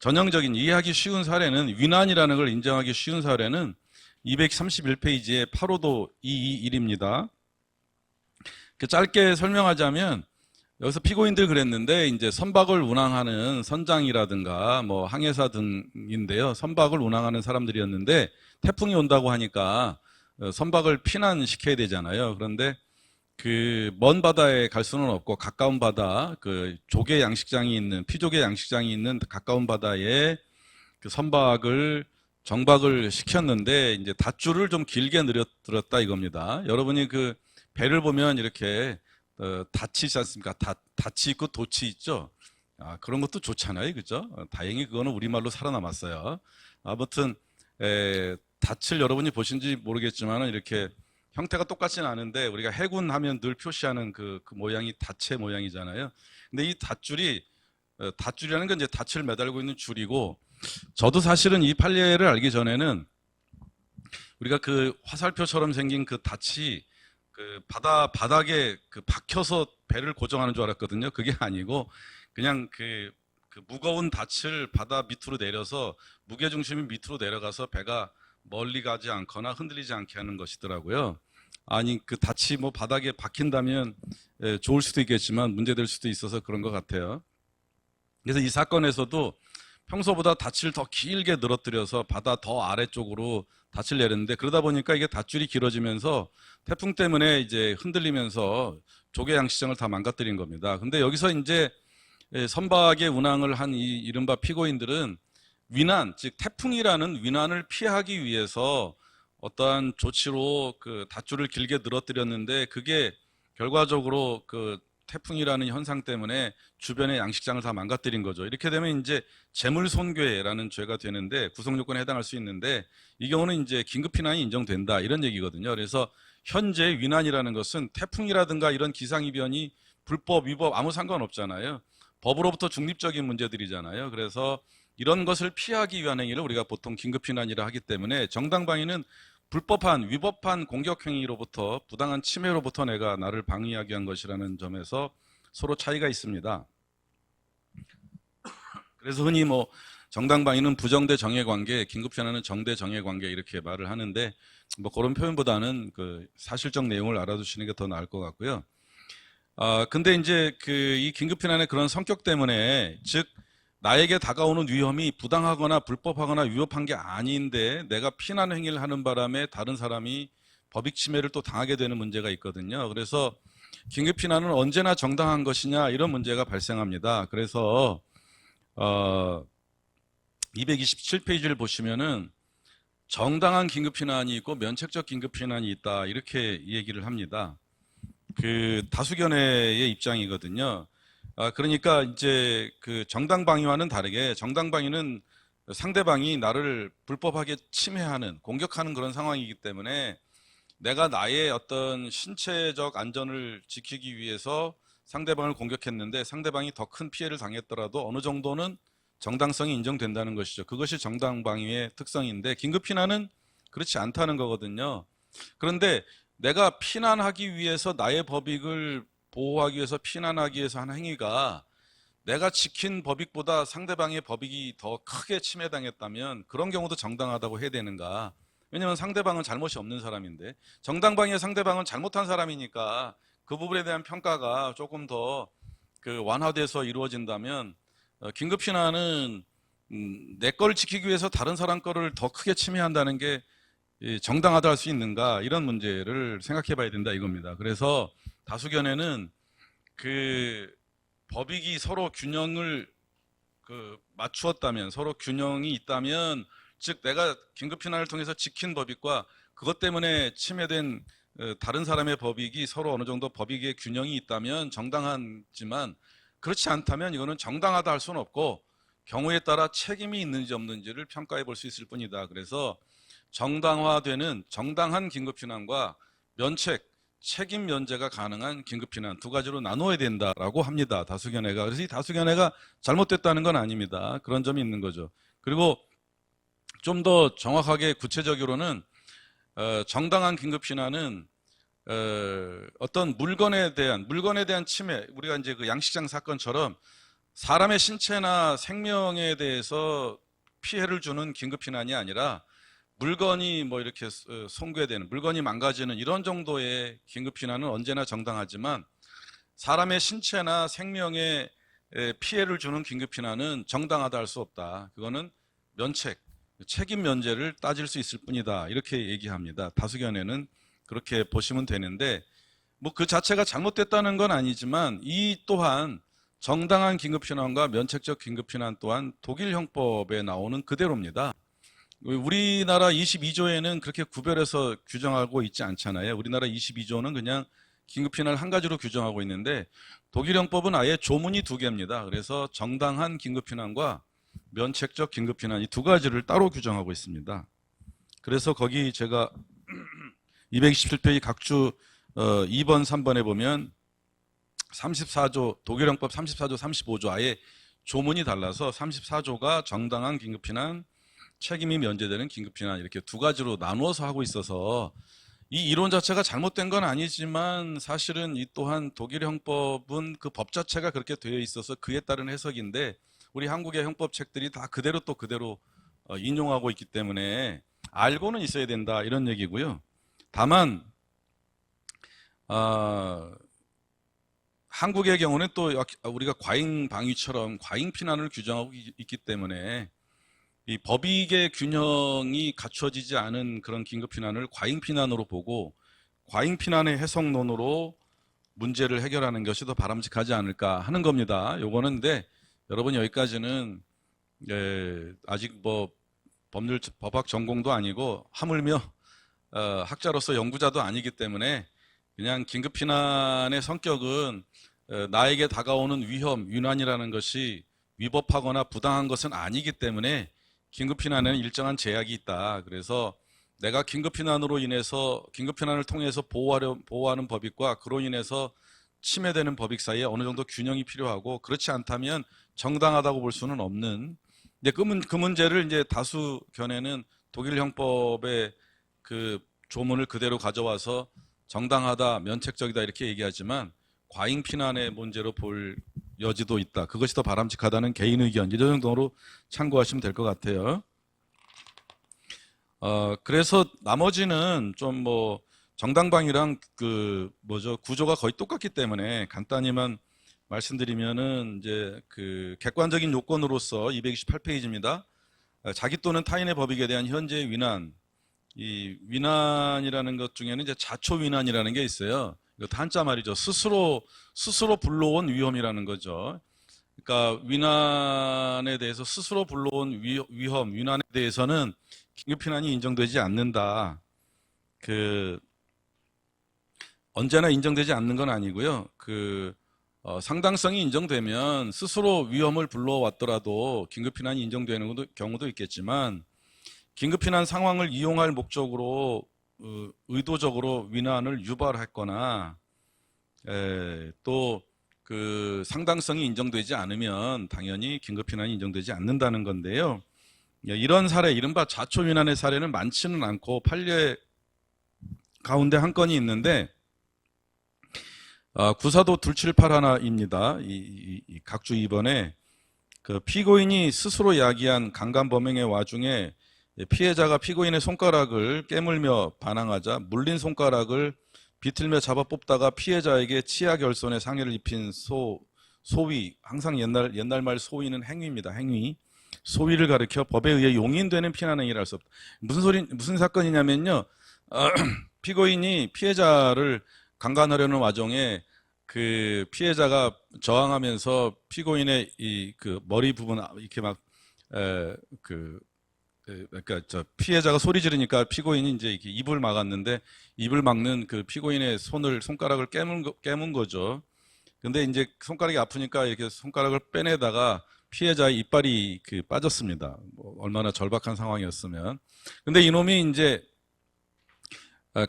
전형적인 이해하기 쉬운 사례는, 위난이라는 걸 인정하기 쉬운 사례는 231페이지에 85도 221입니다. 짧게 설명하자면 여기서 피고인들 그랬는데 이제 선박을 운항하는 선장이라든가 뭐 항해사 등인데요. 선박을 운항하는 사람들이었는데 태풍이 온다고 하니까 선박을 피난시켜야 되잖아요. 그런데 그 먼 바다에 갈 수는 없고 가까운 바다, 그 조개 양식장이 있는 피조개 양식장이 있는 가까운 바다에 그 선박을 정박을 시켰는데 이제 닷줄을 좀 길게 늘었다 이겁니다. 여러분이 그 배를 보면 이렇게 닻이 있지 않습니까? 닻이 있고 돛이 있죠. 그런 것도 좋잖아요, 그죠? 다행히 그거는 우리말로 살아남았어요. 아무튼 닻을 여러분이 보신지 모르겠지만 이렇게 형태가 똑같지는 않은데 우리가 해군하면 늘 표시하는 그 모양이 닻의 모양이잖아요. 근데 이 닷줄이라는 건 이제 닻을 매달고 있는 줄이고, 저도 사실은 이 판례를 알기 전에는 우리가 그 화살표처럼 생긴 그 닻이 그 바닥에 그 박혀서 배를 고정하는 줄 알았거든요. 그게 아니고 그냥 그 무거운 닻을 바다 밑으로 내려서 무게 중심이 밑으로 내려가서 배가 멀리 가지 않거나 흔들리지 않게 하는 것이더라고요. 아니 그 닻이 뭐 바닥에 박힌다면 좋을 수도 있겠지만 문제될 수도 있어서 그런 것 같아요. 그래서 이 사건에서도 평소보다 닻을 더 길게 늘어뜨려서 바다 더 아래쪽으로 닻을 내렸는데, 그러다 보니까 이게 닷줄이 길어지면서 태풍 때문에 이제 흔들리면서 조개 양식장을 다 망가뜨린 겁니다. 근데 여기서 이제 선박의 운항을 한 이 이른바 피고인들은 위난, 즉 태풍이라는 위난을 피하기 위해서 어떠한 조치로 그 닷줄을 길게 늘어뜨렸는데, 그게 결과적으로 그 태풍이라는 현상 때문에 주변의 양식장을 다 망가뜨린 거죠. 이렇게 되면 이제 재물손괴라는 죄가 되는데, 구속 요건에 해당할 수 있는데, 이 경우는 이제 긴급 피난이 인정된다 이런 얘기거든요. 그래서 현재 위난이라는 것은 태풍이라든가 이런 기상이변이 불법, 위법 아무 상관없잖아요. 법으로부터 중립적인 문제들이잖아요. 그래서 이런 것을 피하기 위한 행위를 우리가 보통 긴급 피난이라 하기 때문에, 정당방위는 불법한, 위법한 공격행위로부터, 부당한 침해로부터 내가 나를 방위하기 위한 것이라는 점에서 서로 차이가 있습니다. 그래서 흔히 뭐 정당방위는 부정대 정해관계, 긴급피난은 정대 정해관계 이렇게 말을 하는데, 뭐 그런 표현보다는 그 사실적 내용을 알아두시는 게 더 나을 것 같고요. 근데 이제 이 긴급피난의 그런 성격 때문에, 즉 나에게 다가오는 위험이 부당하거나 불법하거나 위법한 게 아닌데 내가 피난 행위를 하는 바람에 다른 사람이 법익 침해를 또 당하게 되는 문제가 있거든요. 그래서 긴급피난은 언제나 정당한 것이냐 이런 문제가 발생합니다. 그래서 227페이지를 보시면은 정당한 긴급피난이 있고 면책적 긴급피난이 있다 이렇게 얘기를 합니다. 그 다수견해의 입장이거든요. 그러니까 이제 그 정당방위와는 다르게, 정당방위는 상대방이 나를 불법하게 침해하는, 공격하는 그런 상황이기 때문에 내가 나의 어떤 신체적 안전을 지키기 위해서 상대방을 공격했는데 상대방이 더 큰 피해를 당했더라도 어느 정도는 정당성이 인정된다는 것이죠. 그것이 정당방위의 특성인데, 긴급피난은 그렇지 않다는 거거든요. 그런데 내가 피난하기 위해서, 나의 법익을 보호하기 위해서 피난하기 위해서 하는 행위가 내가 지킨 법익보다 상대방의 법익이 더 크게 침해당했다면 그런 경우도 정당하다고 해야 되는가? 왜냐하면 상대방은 잘못이 없는 사람인데, 정당방위의 상대방은 잘못한 사람이니까 그 부분에 대한 평가가 조금 더 완화돼서 이루어진다면, 긴급피난은 내 거를 지키기 위해서 다른 사람 거를 더 크게 침해한다는 게 정당하다 할 수 있는가, 이런 문제를 생각해 봐야 된다 이겁니다. 그래서 다수견해는 그 법익이 서로 균형을 맞추었다면, 서로 균형이 있다면, 즉 내가 긴급피난을 통해서 지킨 법익과 그것 때문에 침해된 다른 사람의 법익이 서로 어느 정도 법익의 균형이 있다면 정당하지만, 그렇지 않다면 이거는 정당하다 할 수는 없고 경우에 따라 책임이 있는지 없는지를 평가해 볼 수 있을 뿐이다. 그래서 정당화되는 정당한 긴급피난과 면책, 책임 면제가 가능한 긴급피난 두 가지로 나누어야 된다라고 합니다. 다수견해가. 그래서 이 다수견해가 잘못됐다는 건 아닙니다. 그런 점이 있는 거죠. 그리고 좀 더 정확하게 구체적으로는 정당한 긴급피난은 어떤 물건에 대한 침해, 우리가 이제 그 양식장 사건처럼 사람의 신체나 생명에 대해서 피해를 주는 긴급피난이 아니라 물건이 뭐 이렇게 손괴되는, 물건이 망가지는 이런 정도의 긴급피난은 언제나 정당하지만 사람의 신체나 생명에 피해를 주는 긴급피난은 정당하다 할 수 없다. 그거는 책임 면제를 따질 수 있을 뿐이다. 이렇게 얘기합니다. 다수견에는 그렇게 보시면 되는데, 뭐 그 자체가 잘못됐다는 건 아니지만 이 또한 정당한 긴급피난과 면책적 긴급피난 또한 독일 형법에 나오는 그대로입니다. 우리나라 22조에는 그렇게 구별해서 규정하고 있지 않잖아요. 우리나라 22조는 그냥 긴급피난을 한 가지로 규정하고 있는데 독일 형법은 아예 조문이 두 개입니다. 그래서 정당한 긴급피난과 면책적 긴급피난 이 두 가지를 따로 규정하고 있습니다. 그래서 거기 제가 227페이지 각주 2번, 3번에 보면 34조, 독일 형법 34조, 35조 아예 조문이 달라서 34조가 정당한 긴급피난, 책임이 면제되는 긴급피난 이렇게 두 가지로 나누어서 하고 있어서 이 이론 자체가 잘못된 건 아니지만 사실은 이 또한 독일 형법은 그 법 자체가 그렇게 되어 있어서 그에 따른 해석인데 우리 한국의 형법 책들이 다 그대로 또 그대로 인용하고 있기 때문에 알고는 있어야 된다 이런 얘기고요. 다만 한국의 경우는 또 우리가 과잉 방위처럼 과잉 피난을 규정하고 있기 때문에 이 법익의 균형이 갖춰지지 않은 그런 긴급 피난을 과잉 피난으로 보고 과잉 피난의 해석론으로 문제를 해결하는 것이 더 바람직하지 않을까 하는 겁니다. 요거는 근데 여러분 여기까지는 아직 뭐 법학 전공도 아니고 하물며 학자로서 연구자도 아니기 때문에 그냥 긴급 피난의 성격은 나에게 다가오는 위험, 위난이라는 것이 위법하거나 부당한 것은 아니기 때문에 긴급피난에는 일정한 제약이 있다. 그래서 내가 긴급피난으로 인해서 긴급피난을 통해서 보호하는 법익과 그로 인해서 침해되는 법익 사이에 어느 정도 균형이 필요하고 그렇지 않다면 정당하다고 볼 수는 없는. 이제 그 문제를 이제 다수 견해는 독일 형법의 그 조문을 그대로 가져와서 정당하다, 면책적이다 이렇게 얘기하지만 과잉 피난의 문제로 볼 여지도 있다. 그것이 더 바람직하다는 개인 의견. 이 정도로 참고하시면 될 것 같아요. 그래서 나머지는 좀 뭐 정당방위랑 구조가 거의 똑같기 때문에 간단히만 말씀드리면은 이제 그 객관적인 요건으로서 228페이지입니다. 자기 또는 타인의 법익에 대한 현재의 위난. 이 위난이라는 것 중에는 이제 자초 위난이라는 게 있어요. 이것도 한자 말이죠. 스스로 불러온 위험이라는 거죠. 그러니까 위난에 대해서 스스로 불러온 위험, 위난에 대해서는 긴급피난이 인정되지 않는다. 언제나 인정되지 않는 건 아니고요. 상당성이 인정되면 스스로 위험을 불러왔더라도 긴급피난이 인정되는 경우도 있겠지만 긴급피난 상황을 이용할 목적으로 의도적으로 위난을 유발했거나 또 그 상당성이 인정되지 않으면 당연히 긴급피난이 인정되지 않는다는 건데요. 이런 사례, 이른바 자초위난의 사례는 많지는 않고 판례 가운데 한 건이 있는데 구사도 2781입니다. 이 각주 2번에 그 피고인이 스스로 야기한 강간범행의 와중에 피해자가 피고인의 손가락을 깨물며 반항하자 물린 손가락을 비틀며 잡아 뽑다가 피해자에게 치아 결손에 상해를 입힌 소위, 항상 옛날 말 소위는 행위입니다. 행위. 소위를 가리켜 법에 의해 용인되는 피난행위를 할 수 없다. 무슨 사건이냐면요. 피고인이 피해자를 강간하려는 와중에 그 피해자가 저항하면서 피고인의 그 머리 부분 이렇게 그러니까 피해자가 소리 지르니까 피고인이 이제 이렇게 입을 막았는데 입을 막는 그 피고인의 손가락을 깨문 거죠. 근데 이제 손가락이 아프니까 이렇게 손가락을 빼내다가 피해자의 이빨이 빠졌습니다. 뭐 얼마나 절박한 상황이었으면. 근데 이놈이 이제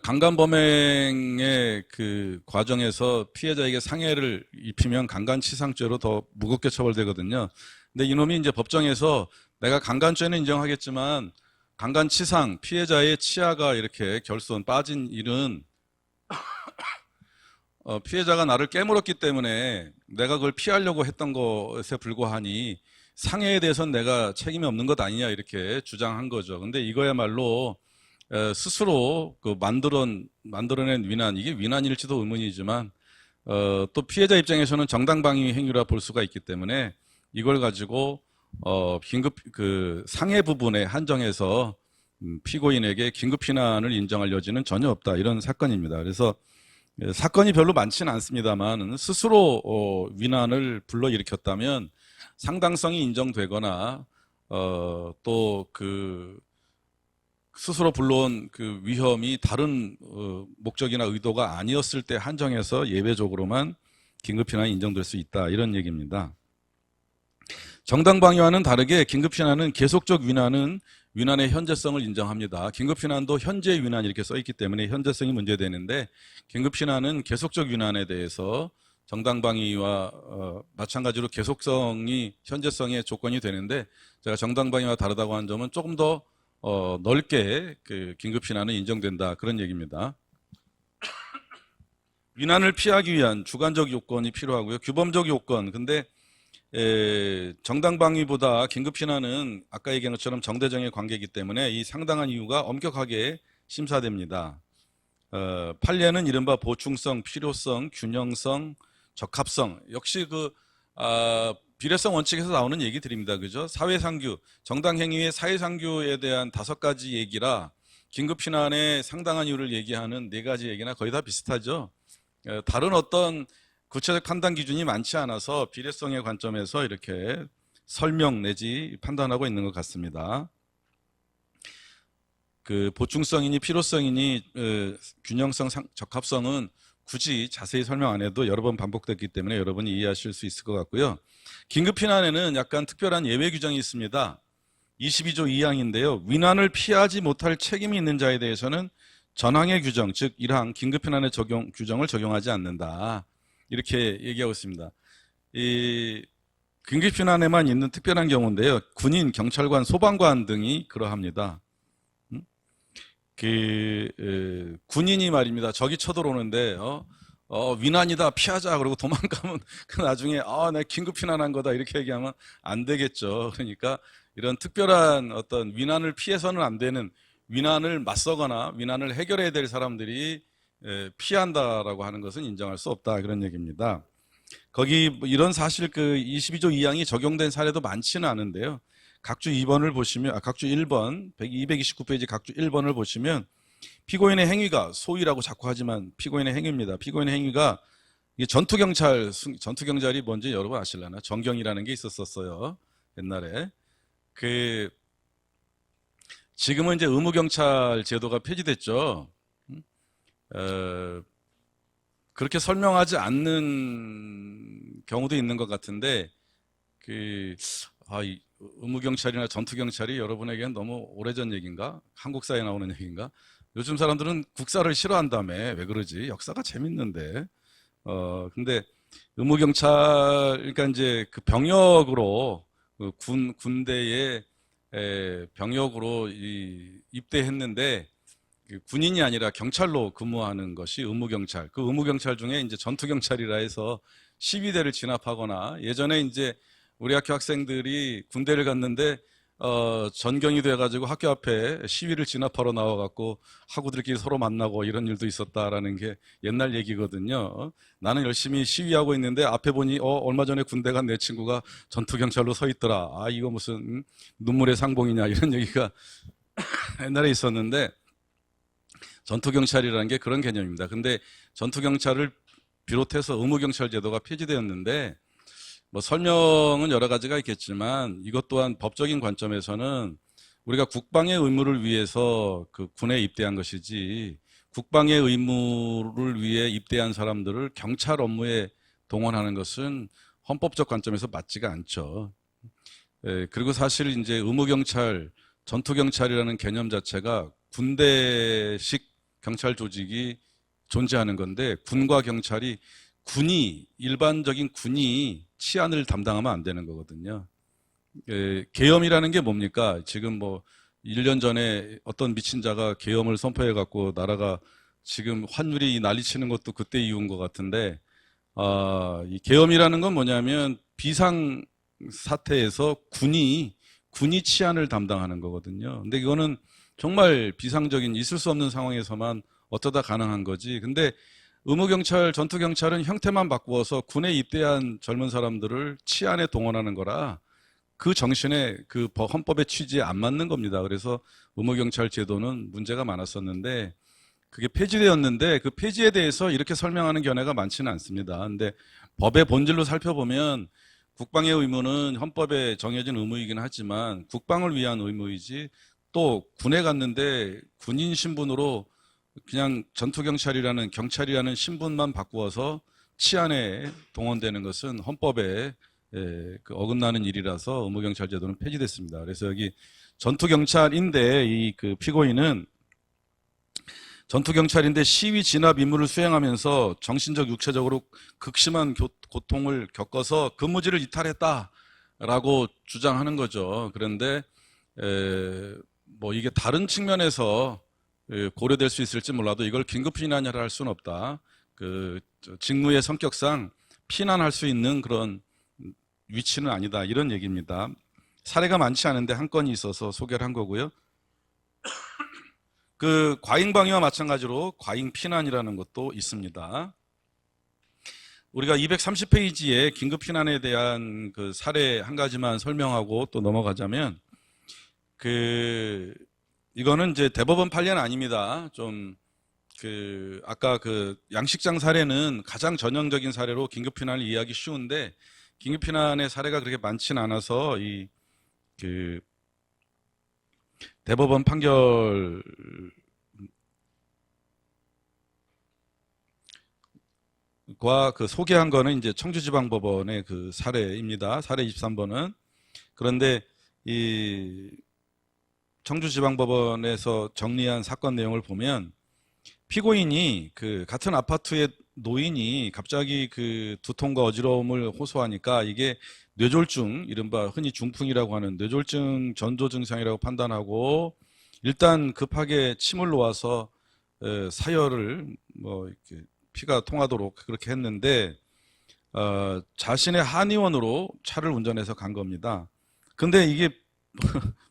강간범행의 그 과정에서 피해자에게 상해를 입히면 강간치상죄로 더 무겁게 처벌되거든요. 근데 이놈이 이제 법정에서 내가 강간죄는 인정하겠지만 강간치상, 피해자의 치아가 이렇게 결손 빠진 일은 피해자가 나를 깨물었기 때문에 내가 그걸 피하려고 했던 것에 불과하니 상해에 대해서는 내가 책임이 없는 것 아니냐 이렇게 주장한 거죠. 근데 이거야말로 스스로 그 만들어낸 위난, 이게 위난일지도 의문이지만 또 피해자 입장에서는 정당방위 행위라 볼 수가 있기 때문에 이걸 가지고 긴급 그 상해 부분에 한정해서 피고인에게 긴급 피난을 인정할 여지는 전혀 없다, 이런 사건입니다. 그래서 사건이 별로 많지는 않습니다만 스스로 위난을 불러일으켰다면 상당성이 인정되거나 또 그 스스로 불러온 그 위험이 다른 목적이나 의도가 아니었을 때 한정해서 예외적으로만 긴급피난이 인정될 수 있다, 이런 얘기입니다. 정당방위와는 다르게 긴급피난은 계속적 위난은 위난의 현재성을 인정합니다. 긴급피난도 현재 위난 이렇게 써있기 때문에 현재성이 문제되는데, 긴급피난은 계속적 위난에 대해서 정당방위와 마찬가지로 계속성이 현재성의 조건이 되는데, 제가 정당방위와 다르다고 한 점은 조금 더 넓게 그 긴급피난은 인정된다, 그런 얘기입니다. 위난을 피하기 위한 주관적 요건이 필요하고요. 규범적 요건. 근데 정당방위보다 긴급피난은 아까 얘기한 것처럼 정대정의 관계이기 때문에 이 상당한 이유가 엄격하게 심사됩니다. 판례는 이른바 보충성, 필요성, 균형성, 적합성. 역시 비례성 원칙에서 나오는 얘기들입니다. 그죠? 사회상규, 정당행위의 사회상규에 대한 5가지 얘기라 긴급피난의 상당한 이유를 얘기하는 4가지 얘기나 거의 다 비슷하죠. 다른 어떤 구체적 판단 기준이 많지 않아서 비례성의 관점에서 이렇게 설명 내지 판단하고 있는 것 같습니다. 그 보충성이니 필요성이니 균형성, 적합성은 굳이 자세히 설명 안 해도 여러 번 반복됐기 때문에 여러분이 이해하실 수 있을 것 같고요. 긴급피난에는 약간 특별한 예외 규정이 있습니다. 22조 2항인데요. 위난을 피하지 못할 책임이 있는 자에 대해서는 전항의 규정, 즉 1항 긴급피난의 규정을 적용하지 않는다, 이렇게 얘기하고 있습니다. 이 긴급피난에만 있는 특별한 경우인데요. 군인, 경찰관, 소방관 등이 그러합니다. 군인이 말입니다. 적이 쳐들어오는데 위난이다, 피하자, 그러고 도망가면 나중에 내가 긴급피난한 거다, 이렇게 얘기하면 안 되겠죠. 그러니까 이런 특별한 어떤 위난을 피해서는 안 되는, 위난을 맞서거나 위난을 해결해야 될 사람들이 피한다라고 하는 것은 인정할 수 없다, 그런 얘기입니다. 거기 이런 사실 22조 2항이 적용된 사례도 많지는 않은데요. 각주 2번을 보시면, 각주 1번, 229페이지 각주 1번을 보시면 피고인의 행위가, 소위라고 자꾸 하지만 피고인의 행위입니다. 피고인의 행위가 전투경찰이 뭔지 여러분 아실라나? 정경이라는 게 있었어요. 옛날에. 지금은 이제 의무경찰 제도가 폐지됐죠. 그렇게 설명하지 않는 경우도 있는 것 같은데, 의무경찰이나 전투경찰이 여러분에게는 너무 오래전 얘기인가? 한국사에 나오는 얘기인가? 요즘 사람들은 국사를 싫어한다며. 왜 그러지? 역사가 재밌는데. 근데 의무경찰, 그러니까 이제 그 병역으로, 군대에 병역으로 입대했는데, 군인이 아니라 경찰로 근무하는 것이 의무경찰. 그 의무경찰 중에 이제 전투경찰이라 해서 시위대를 진압하거나, 예전에 이제 우리 학교 학생들이 군대를 갔는데 전경이 돼가지고 학교 앞에 시위를 진압하러 나와갖고 학우들끼리 서로 만나고 이런 일도 있었다라는 게 옛날 얘기거든요. 나는 열심히 시위하고 있는데 앞에 보니 얼마 전에 군대 간 내 친구가 전투경찰로 서 있더라. 이거 무슨 눈물의 상봉이냐, 이런 얘기가 옛날에 있었는데, 전투경찰이라는 게 그런 개념입니다. 근데 전투경찰을 비롯해서 의무경찰 제도가 폐지되었는데, 설명은 여러 가지가 있겠지만 이것 또한 법적인 관점에서는 우리가 국방의 의무를 위해서 그 군에 입대한 것이지, 국방의 의무를 위해 입대한 사람들을 경찰 업무에 동원하는 것은 헌법적 관점에서 맞지가 않죠. 그리고 사실 이제 의무경찰, 전투경찰이라는 개념 자체가 군대식 경찰 조직이 존재하는 건데, 군과 경찰이, 일반적인 군이 치안을 담당하면 안 되는 거거든요. 계엄이라는 게 뭡니까? 지금 1년 전에 어떤 미친 자가 계엄을 선포해 갖고 나라가 지금 환율이 난리치는 것도 그때 이유인 것 같은데, 이 계엄이라는 건 뭐냐면 비상 사태에서 군이 치안을 담당하는 거거든요. 근데 이거는 정말 비상적인 있을 수 없는 상황에서만 어쩌다 가능한 거지. 근데 의무경찰, 전투경찰은 형태만 바꾸어서 군에 입대한 젊은 사람들을 치안에 동원하는 거라 그 정신에 그 헌법의 취지에 안 맞는 겁니다. 그래서 의무경찰 제도는 문제가 많았었는데 그게 폐지되었는데 그 폐지에 대해서 이렇게 설명하는 견해가 많지는 않습니다. 근데 법의 본질로 살펴보면 국방의 의무는 헌법에 정해진 의무이긴 하지만 국방을 위한 의무이지 또 군에 갔는데 군인 신분으로 그냥 전투경찰이라는 경찰이라는 신분만 바꾸어서 치안에 동원되는 것은 헌법에 그 어긋나는 일이라서 의무경찰 제도는 폐지됐습니다. 그래서 여기 전투경찰인데 이 그 피고인은 전투경찰인데 시위 진압 임무를 수행하면서 정신적 육체적으로 극심한 고통을 겪어서 근무지를 이탈했다라고 주장하는 거죠. 그런데 뭐 이게 다른 측면에서 고려될 수 있을지 몰라도 이걸 긴급 피난이라 할 수는 없다. 그 직무의 성격상 피난할 수 있는 그런 위치는 아니다. 이런 얘기입니다. 사례가 많지 않은데 한 건이 있어서 소개를 한 거고요. 그 과잉방위와 마찬가지로 과잉피난이라는 것도 있습니다. 우리가 230페이지에 긴급피난에 대한 그 사례 한 가지만 설명하고 또 넘어가자면 이거는 이제 대법원 판례는 아닙니다. 좀 아까 그 양식장 사례는 가장 전형적인 사례로 긴급피난을 이해하기 쉬운데 긴급피난의 사례가 그렇게 많지는 않아서 대법원 판결과 그 소개한 거는 이제 청주지방법원의 그 사례입니다. 사례 23번은. 그런데 이 청주지방법원에서 정리한 사건 내용을 보면 피고인이 그 같은 아파트의 노인이 갑자기 그 두통과 어지러움을 호소하니까 이게 뇌졸중, 이른바 흔히 중풍이라고 하는 뇌졸중 전조 증상이라고 판단하고 일단 급하게 침을 놓아서 사열을 뭐 이렇게 피가 통하도록 그렇게 했는데 자신의 한의원으로 차를 운전해서 간 겁니다. 근데 이게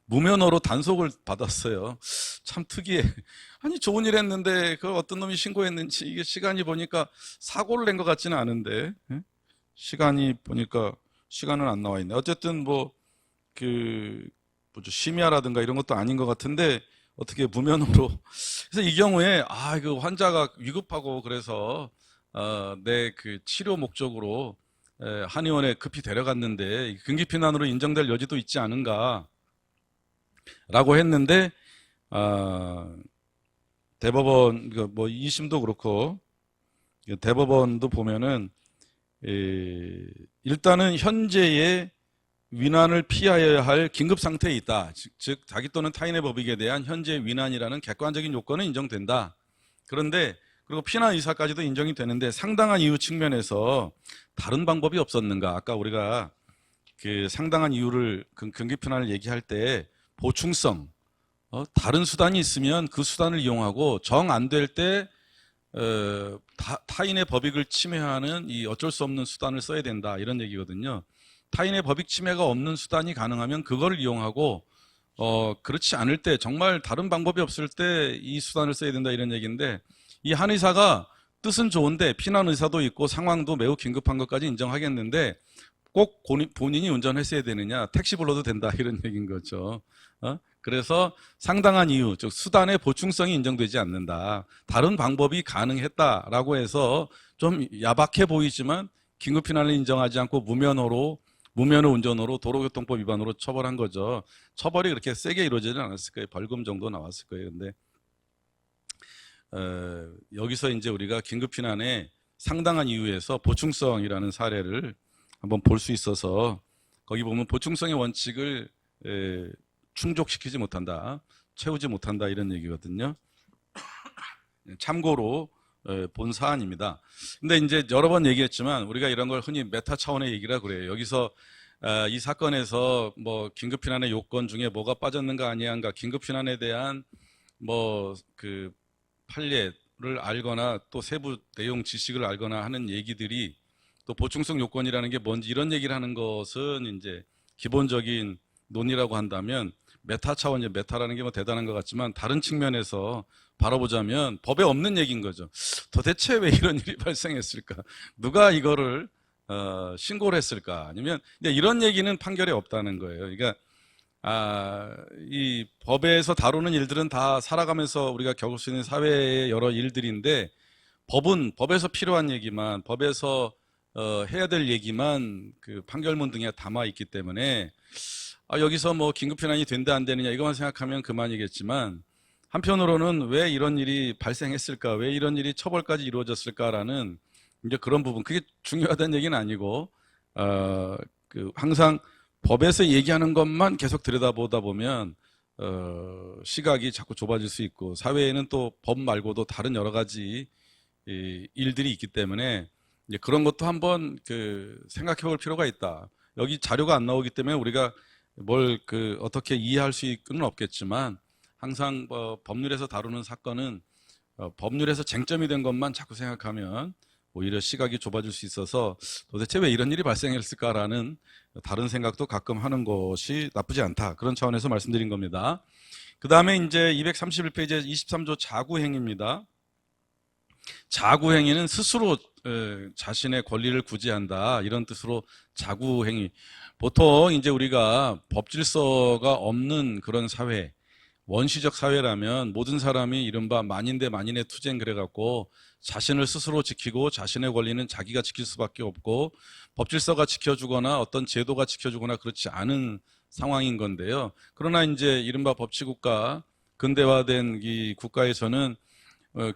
무면허로 단속을 받았어요. 참 특이해. 아니 좋은 일 했는데 그걸 어떤 놈이 신고했는지 이게 시간이 보니까 사고를 낸 것 같지는 않은데 시간이 보니까 시간은 안 나와 있네. 어쨌든 뭐 심야라든가 이런 것도 아닌 것 같은데 어떻게 무면허로 그래서 이 경우에 그 환자가 위급하고 그래서 내 그 치료 목적으로 한의원에 급히 데려갔는데 긴급피난으로 인정될 여지도 있지 않은가 라고 했는데 대법원 뭐 2심도 그렇고 대법원도 보면은 일단은 현재의 위난을 피하여야 할 긴급 상태에 있다. 즉 자기 또는 타인의 법익에 대한 현재 위난이라는 객관적인 요건은 인정된다. 그런데 그리고 피난 의사까지도 인정이 되는데 상당한 이유 측면에서 다른 방법이 없었는가? 아까 우리가 그 상당한 이유를 긴급피난을 얘기할 때 보충성, 다른 수단이 있으면 그 수단을 이용하고 정 안 될 때 타인의 법익을 침해하는 이 어쩔 수 없는 수단을 써야 된다 이런 얘기거든요. 타인의 법익 침해가 없는 수단이 가능하면 그걸 이용하고 그렇지 않을 때 정말 다른 방법이 없을 때 이 수단을 써야 된다 이런 얘기인데 이 한의사가 뜻은 좋은데 피난 의사도 있고 상황도 매우 긴급한 것까지 인정하겠는데 꼭 본인이 운전했어야 되느냐 택시 불러도 된다 이런 얘기인 거죠. 그래서 상당한 이유 즉 수단의 보충성이 인정되지 않는다. 다른 방법이 가능했다라고 해서 좀 야박해 보이지만 긴급피난을 인정하지 않고 무면허 운전으로 도로교통법 위반으로 처벌한 거죠. 처벌이 그렇게 세게 이루어지지는 않았을 거예요. 벌금 정도 나왔을 거예요. 근데 여기서 이제 우리가 긴급피난에 상당한 이유에서 보충성이라는 사례를 한번 볼 수 있어서 거기 보면 보충성의 원칙을 충족시키지 못한다, 채우지 못한다 이런 얘기거든요. 참고로 본 사안입니다. 근데 이제 여러 번 얘기했지만 우리가 이런 걸 흔히 메타 차원의 얘기라 그래요. 여기서 이 사건에서 뭐 긴급피난의 요건 중에 뭐가 빠졌는가 아니한가, 긴급피난에 대한 뭐 그 판례를 알거나 또 세부 내용 지식을 알거나 하는 얘기들이 또 보충성 요건이라는 게 뭔지 이런 얘기를 하는 것은 이제 기본적인 논의라고 한다면 메타 차원, 메타라는 게 뭐 대단한 것 같지만 다른 측면에서 바라보자면 법에 없는 얘기인 거죠. 도대체 왜 이런 일이 발생했을까? 누가 이거를 신고를 했을까? 아니면 이런 얘기는 판결에 없다는 거예요. 그러니까 이 법에서 다루는 일들은 다 살아가면서 우리가 겪을 수 있는 사회의 여러 일들인데 법은 법에서 필요한 얘기만, 법에서 해야 될 얘기만 그 판결문 등에 담아 있기 때문에 여기서 뭐 긴급피난이 된다 안 되느냐 이것만 생각하면 그만이겠지만 한편으로는 왜 이런 일이 발생했을까, 왜 이런 일이 처벌까지 이루어졌을까라는 이제 그런 부분, 그게 중요하다는 얘기는 아니고 항상 법에서 얘기하는 것만 계속 들여다보다 보면 시각이 자꾸 좁아질 수 있고 사회에는 또 법 말고도 다른 여러 가지 일들이 있기 때문에 이제 그런 것도 한번 생각해 볼 필요가 있다. 여기 자료가 안 나오기 때문에 우리가 뭘 어떻게 이해할 수는 없겠지만 항상 법률에서 다루는 사건은 법률에서 쟁점이 된 것만 자꾸 생각하면 오히려 시각이 좁아질 수 있어서 도대체 왜 이런 일이 발생했을까라는 다른 생각도 가끔 하는 것이 나쁘지 않다. 그런 차원에서 말씀드린 겁니다. 그 다음에 이제 231페이지에 23조 자구행위입니다. 자구행위는 스스로 자신의 권리를 구제한다. 이런 뜻으로 자구행위. 보통 이제 우리가 법질서가 없는 그런 사회, 원시적 사회라면 모든 사람이 이른바 만인 대 만인의 투쟁 그래갖고 자신을 스스로 지키고 자신의 권리는 자기가 지킬 수밖에 없고 법질서가 지켜주거나 어떤 제도가 지켜주거나 그렇지 않은 상황인 건데요. 그러나 이제 이른바 법치국가, 근대화된 이 국가에서는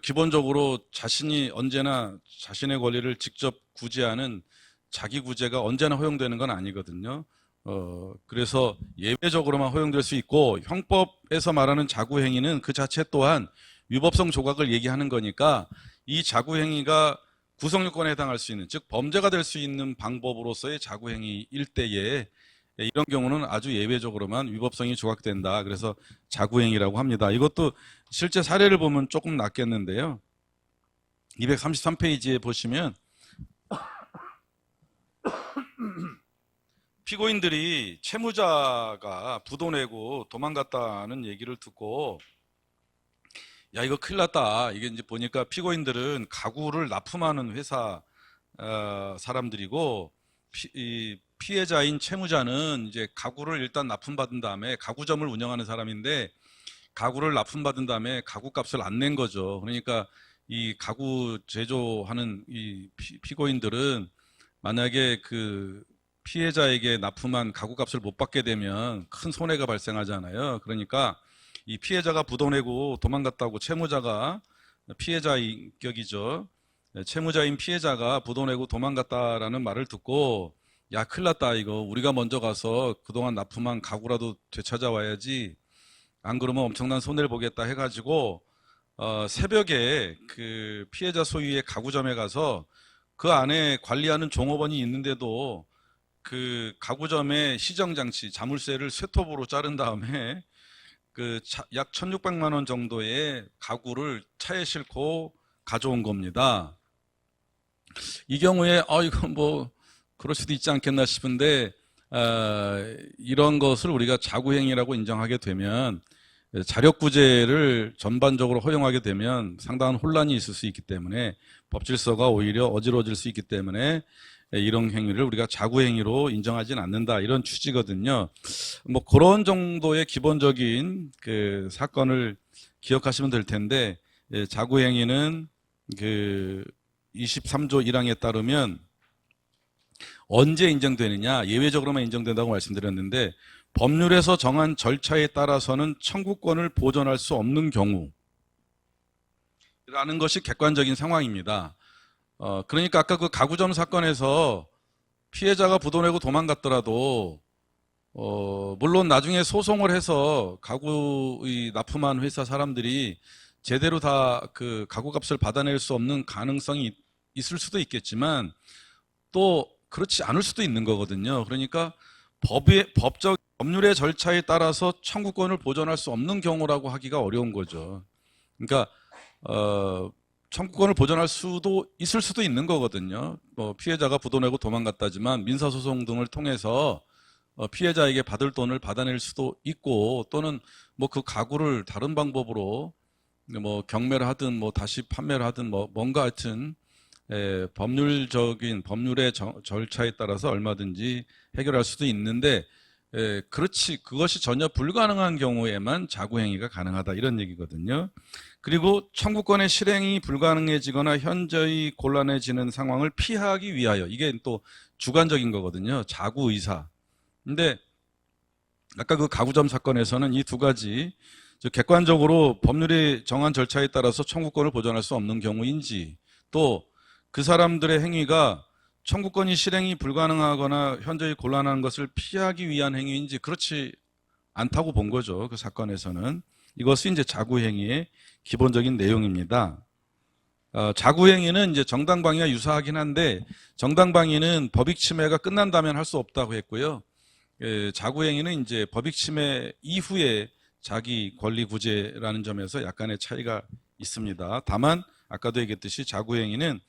기본적으로 자신이 언제나 자신의 권리를 직접 구제하는 자기 구제가 언제나 허용되는 건 아니거든요. 그래서 예외적으로만 허용될 수 있고 형법에서 말하는 자구행위는 그 자체 또한 위법성 조각을 얘기하는 거니까 이 자구행위가 구성요건에 해당할 수 있는, 즉 범죄가 될 수 있는 방법으로서의 자구행위일 때에 이런 경우는 아주 예외적으로만 위법성이 조각된다. 그래서 자구행위라고 합니다. 이것도 실제 사례를 보면 조금 낫겠는데요. 233페이지에 보시면 피고인들이 채무자가 부도 내고 도망갔다는 얘기를 듣고 야 이거 큰일 났다. 이게 이제 보니까 피고인들은 가구를 납품하는 회사 사람들이고 이 피해자인 채무자는 이제 가구를 일단 납품받은 다음에 가구점을 운영하는 사람인데 가구를 납품받은 다음에 가구값을 안 낸 거죠. 그러니까 이 가구 제조하는 이 피고인들은 만약에 그 피해자에게 납품한 가구값을 못 받게 되면 큰 손해가 발생하잖아요. 그러니까 이 피해자가 부도 내고 도망갔다고 채무자가 피해자인 격이죠. 채무자인 피해자가 부도 내고 도망갔다라는 말을 듣고 야 큰일 났다 이거 우리가 먼저 가서 그동안 납품한 가구라도 되찾아와야지 안 그러면 엄청난 손해를 보겠다 해가지고 새벽에 그 피해자 소유의 가구점에 가서 그 안에 관리하는 종업원이 있는데도 그 가구점의 시정장치 자물쇠를 쇠톱으로 자른 다음에 그 약 1,600만 원 정도의 가구를 차에 싣고 가져온 겁니다. 이 경우에 이거 뭐 그럴 수도 있지 않겠나 싶은데 이런 것을 우리가 자구행위라고 인정하게 되면 자력구제를 전반적으로 허용하게 되면 상당한 혼란이 있을 수 있기 때문에 법질서가 오히려 어지러워질 수 있기 때문에 이런 행위를 우리가 자구행위로 인정하지는 않는다 이런 취지거든요. 뭐 그런 정도의 기본적인 그 사건을 기억하시면 될 텐데 자구행위는 그 23조 1항에 따르면 언제 인정되느냐 예외적으로만 인정된다고 말씀드렸는데 법률에서 정한 절차에 따라서는 청구권을 보존할 수 없는 경우라는 것이 객관적인 상황입니다. 그러니까 아까 그 가구점 사건에서 피해자가 부도 내고 도망갔더라도 물론 나중에 소송을 해서 가구 납품한 회사 사람들이 제대로 다 그 가구값을 받아낼 수 없는 가능성이 있을 수도 있겠지만 또 그렇지 않을 수도 있는 거거든요. 그러니까 법률의 절차에 따라서 청구권을 보존할 수 없는 경우라고 하기가 어려운 거죠. 그러니까 청구권을 보존할 수도 있을 수도 있는 거거든요. 피해자가 부도 내고 도망갔다지만 민사소송 등을 통해서 피해자에게 받을 돈을 받아낼 수도 있고, 또는 뭐 그 가구를 다른 방법으로 뭐 경매를 하든 뭐 다시 판매를 하든 뭐 뭔가 하여튼 법률의 절차에 따라서 얼마든지 해결할 수도 있는데, 그것이 전혀 불가능한 경우에만 자구행위가 가능하다, 이런 얘기거든요. 그리고 청구권의 실행이 불가능해지거나 현저히 곤란해지는 상황을 피하기 위하여, 이게 또 주관적인 거거든요. 자구 의사. 근데 아까 그 가구점 사건에서는 이 두 가지, 객관적으로 법률이 정한 절차에 따라서 청구권을 보존할 수 없는 경우인지, 또 그 사람들의 행위가 청구권이 실행이 불가능하거나 현저히 곤란한 것을 피하기 위한 행위인지 그렇지 않다고 본 거죠. 그 사건에서는. 이것이 이제 자구행위의 기본적인 내용입니다. 자구행위는 이제 정당방위와 유사하긴 한데, 정당방위는 법익 침해가 끝난다면 할 수 없다고 했고요. 자구행위는 이제 법익 침해 이후에 자기 권리 구제라는 점에서 약간의 차이가 있습니다. 다만 아까도 얘기했듯이 자구행위는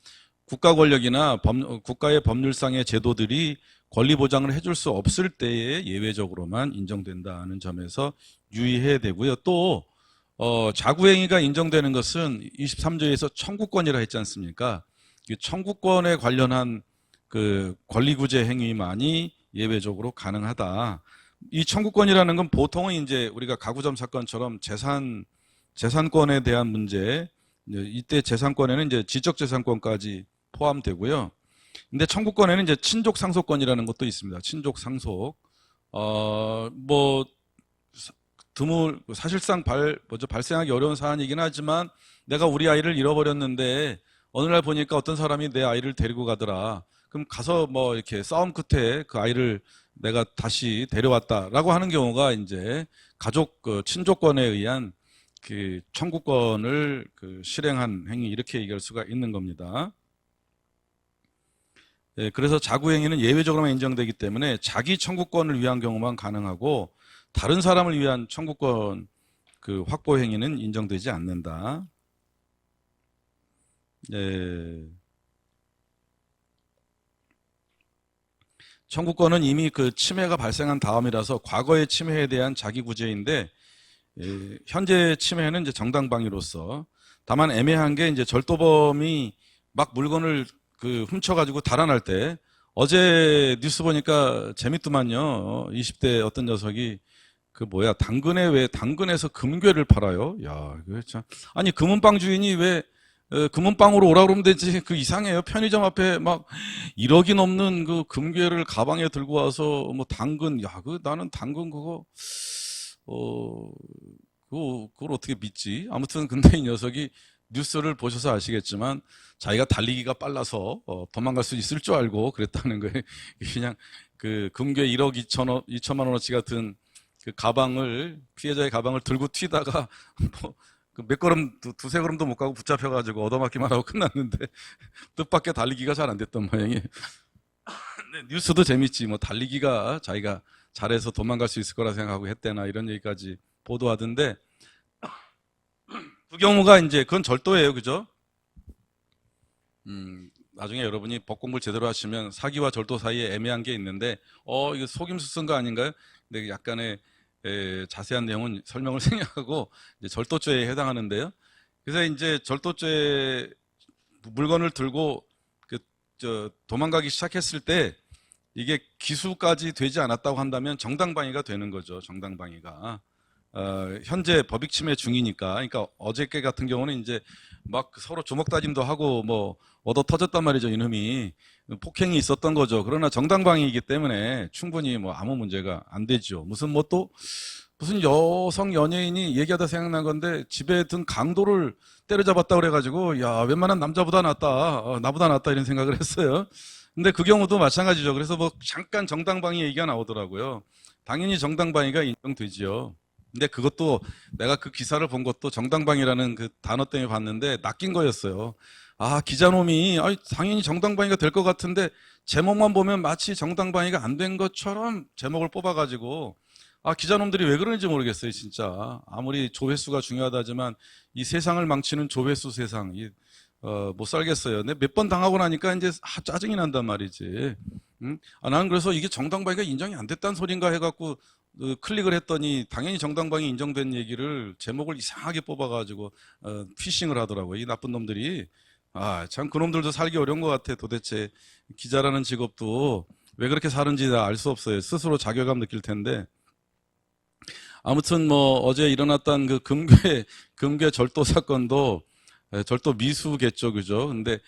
국가 권력이나 국가의 법률상의 제도들이 권리 보장을 해줄 수 없을 때에 예외적으로만 인정된다는 점에서 유의해야 되고요. 또 자구행위가 인정되는 것은 23조에서 청구권이라 했지 않습니까? 청구권에 관련한 그 권리구제 행위만이 예외적으로 가능하다. 이 청구권이라는 건 보통은 이제 우리가 가구점 사건처럼 재산권에 대한 문제, 이때 재산권에는 이제 지적재산권까지 포함되고요. 근데 청구권에는 이제 친족 상속권이라는 것도 있습니다. 친족 상속. 뭐 사실상 발생하기 어려운 사안이긴 하지만, 내가 우리 아이를 잃어버렸는데 어느 날 보니까 어떤 사람이 내 아이를 데리고 가더라. 그럼 가서 뭐 이렇게 싸움 끝에 그 아이를 내가 다시 데려왔다라고 하는 경우가 이제 가족 친족권에 의한 그 청구권을 실행한 행위, 이렇게 얘기할 수가 있는 겁니다. 그래서 자구행위는 예외적으로만 인정되기 때문에 자기 청구권을 위한 경우만 가능하고, 다른 사람을 위한 청구권 확보 행위는 인정되지 않는다. 청구권은 이미 그 침해가 발생한 다음이라서 과거의 침해에 대한 자기 구제인데, 현재 침해는 이제 정당방위로서, 다만 애매한 게 이제 절도범이 막 물건을 훔쳐가지고 달아날 때, 어제 뉴스 보니까 재밌더만요. 20대 어떤 녀석이 당근에서 금괴를 팔아요? 야, 이거 참. 아니, 금은방 주인이 왜 금은방으로 오라 그러면 되지. 이상해요. 편의점 앞에 막 1억이 넘는 그 금괴를 가방에 들고 와서 뭐 당근, 야, 나는 당근 그걸 어떻게 믿지? 아무튼 근데 이 녀석이 뉴스를 보셔서 아시겠지만 자기가 달리기가 빨라서 도망갈 수 있을 줄 알고 그랬다는 거예요. 그냥 금괴 1억 2천만 원어치 같은 피해자의 가방을 들고 튀다가 뭐 몇 걸음, 두세 걸음도 못 가고 붙잡혀가지고 얻어맞기만 하고 끝났는데, 뜻밖의 달리기가 잘 안 됐던 모양이에요. 뉴스도 재밌지. 뭐 달리기가 자기가 잘해서 도망갈 수 있을 거라 생각하고 했대나, 이런 얘기까지 보도하던데, 그 경우가 이제 그건 절도예요. 그죠? 나중에 여러분이 법 공부를 제대로 하시면 사기와 절도 사이에 애매한 게 있는데, 이거 속임수 쓴 거 아닌가요? 근데 약간의 자세한 내용은 설명을 생략하고 이제 절도죄에 해당하는데요. 그래서 이제 절도죄 물건을 들고 도망가기 시작했을 때, 이게 기수까지 되지 않았다고 한다면 정당방위가 되는 거죠. 정당방위가. 현재 법익 침해 중이니까. 그러니까 어저께 같은 경우는 이제 막 서로 주먹 다짐도 하고 뭐 얻어 터졌단 말이죠. 이놈이 폭행이 있었던 거죠. 그러나 정당방위이기 때문에 충분히 뭐 아무 문제가 안 되죠. 무슨 여성 연예인이 얘기하다 생각난 건데, 집에 든 강도를 때려잡았다 그래가지고, 야, 웬만한 남자보다 낫다, 나보다 낫다, 이런 생각을 했어요. 근데 그 경우도 마찬가지죠. 그래서 뭐 잠깐 정당방위 얘기가 나오더라고요. 당연히 정당방위가 인정되지요. 근데 그것도 내가 그 기사를 본 것도 정당방위라는 그 단어 때문에 봤는데 낚인 거였어요. 기자놈이 당연히 정당방위가 될 것 같은데 제목만 보면 마치 정당방위가 안 된 것처럼 제목을 뽑아가지고, 기자놈들이 왜 그러는지 모르겠어요. 진짜 아무리 조회수가 중요하다지만 이 세상을 망치는 조회수 세상, 못 살겠어요. 근데 몇 번 당하고 나니까 이제 짜증이 난단 말이지. 나는 그래서 이게 정당방위가 인정이 안 됐다는 소린가 해갖고 클릭을 했더니 당연히 정당방위 인정된 얘기를 제목을 이상하게 뽑아가지고 피싱을 하더라고요. 이 나쁜 놈들이. 참 그놈들도 살기 어려운 것 같아. 도대체 기자라는 직업도 왜 그렇게 사는지 알 수 없어요. 스스로 자괴감 느낄 텐데. 아무튼 뭐 어제 일어났던 그 금괴 절도 사건도 절도 미수겠죠, 그죠? 근데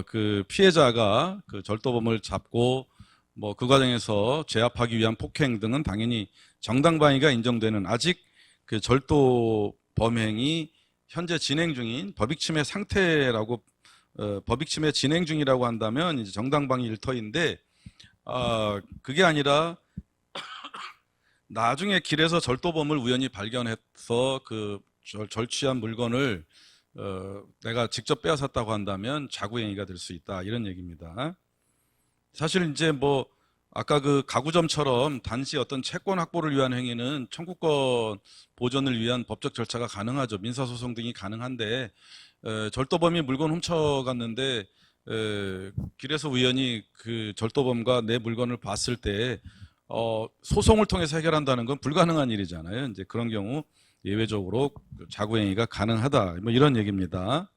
그 피해자가 그 절도범을 잡고 뭐 그 과정에서 제압하기 위한 폭행 등은 당연히 정당방위가 인정되는, 아직 그 절도 범행이 현재 진행 중인 법익침해 상태라고, 법익침해 진행 중이라고 한다면 이제 정당방위 일터인데, 그게 아니라 나중에 길에서 절도범을 우연히 발견해서 그 절취한 물건을 내가 직접 빼앗았다고 한다면 자구행위가 될 수 있다, 이런 얘기입니다. 사실 이제 뭐 아까 그 가구점처럼 단지 어떤 채권 확보를 위한 행위는 청구권 보존을 위한 법적 절차가 가능하죠. 민사소송 등이 가능한데, 절도범이 물건 훔쳐갔는데 길에서 우연히 그 절도범과 내 물건을 봤을 때 소송을 통해서 해결한다는 건 불가능한 일이잖아요. 이제 그런 경우 예외적으로 자구행위가 가능하다, 뭐 이런 얘기입니다.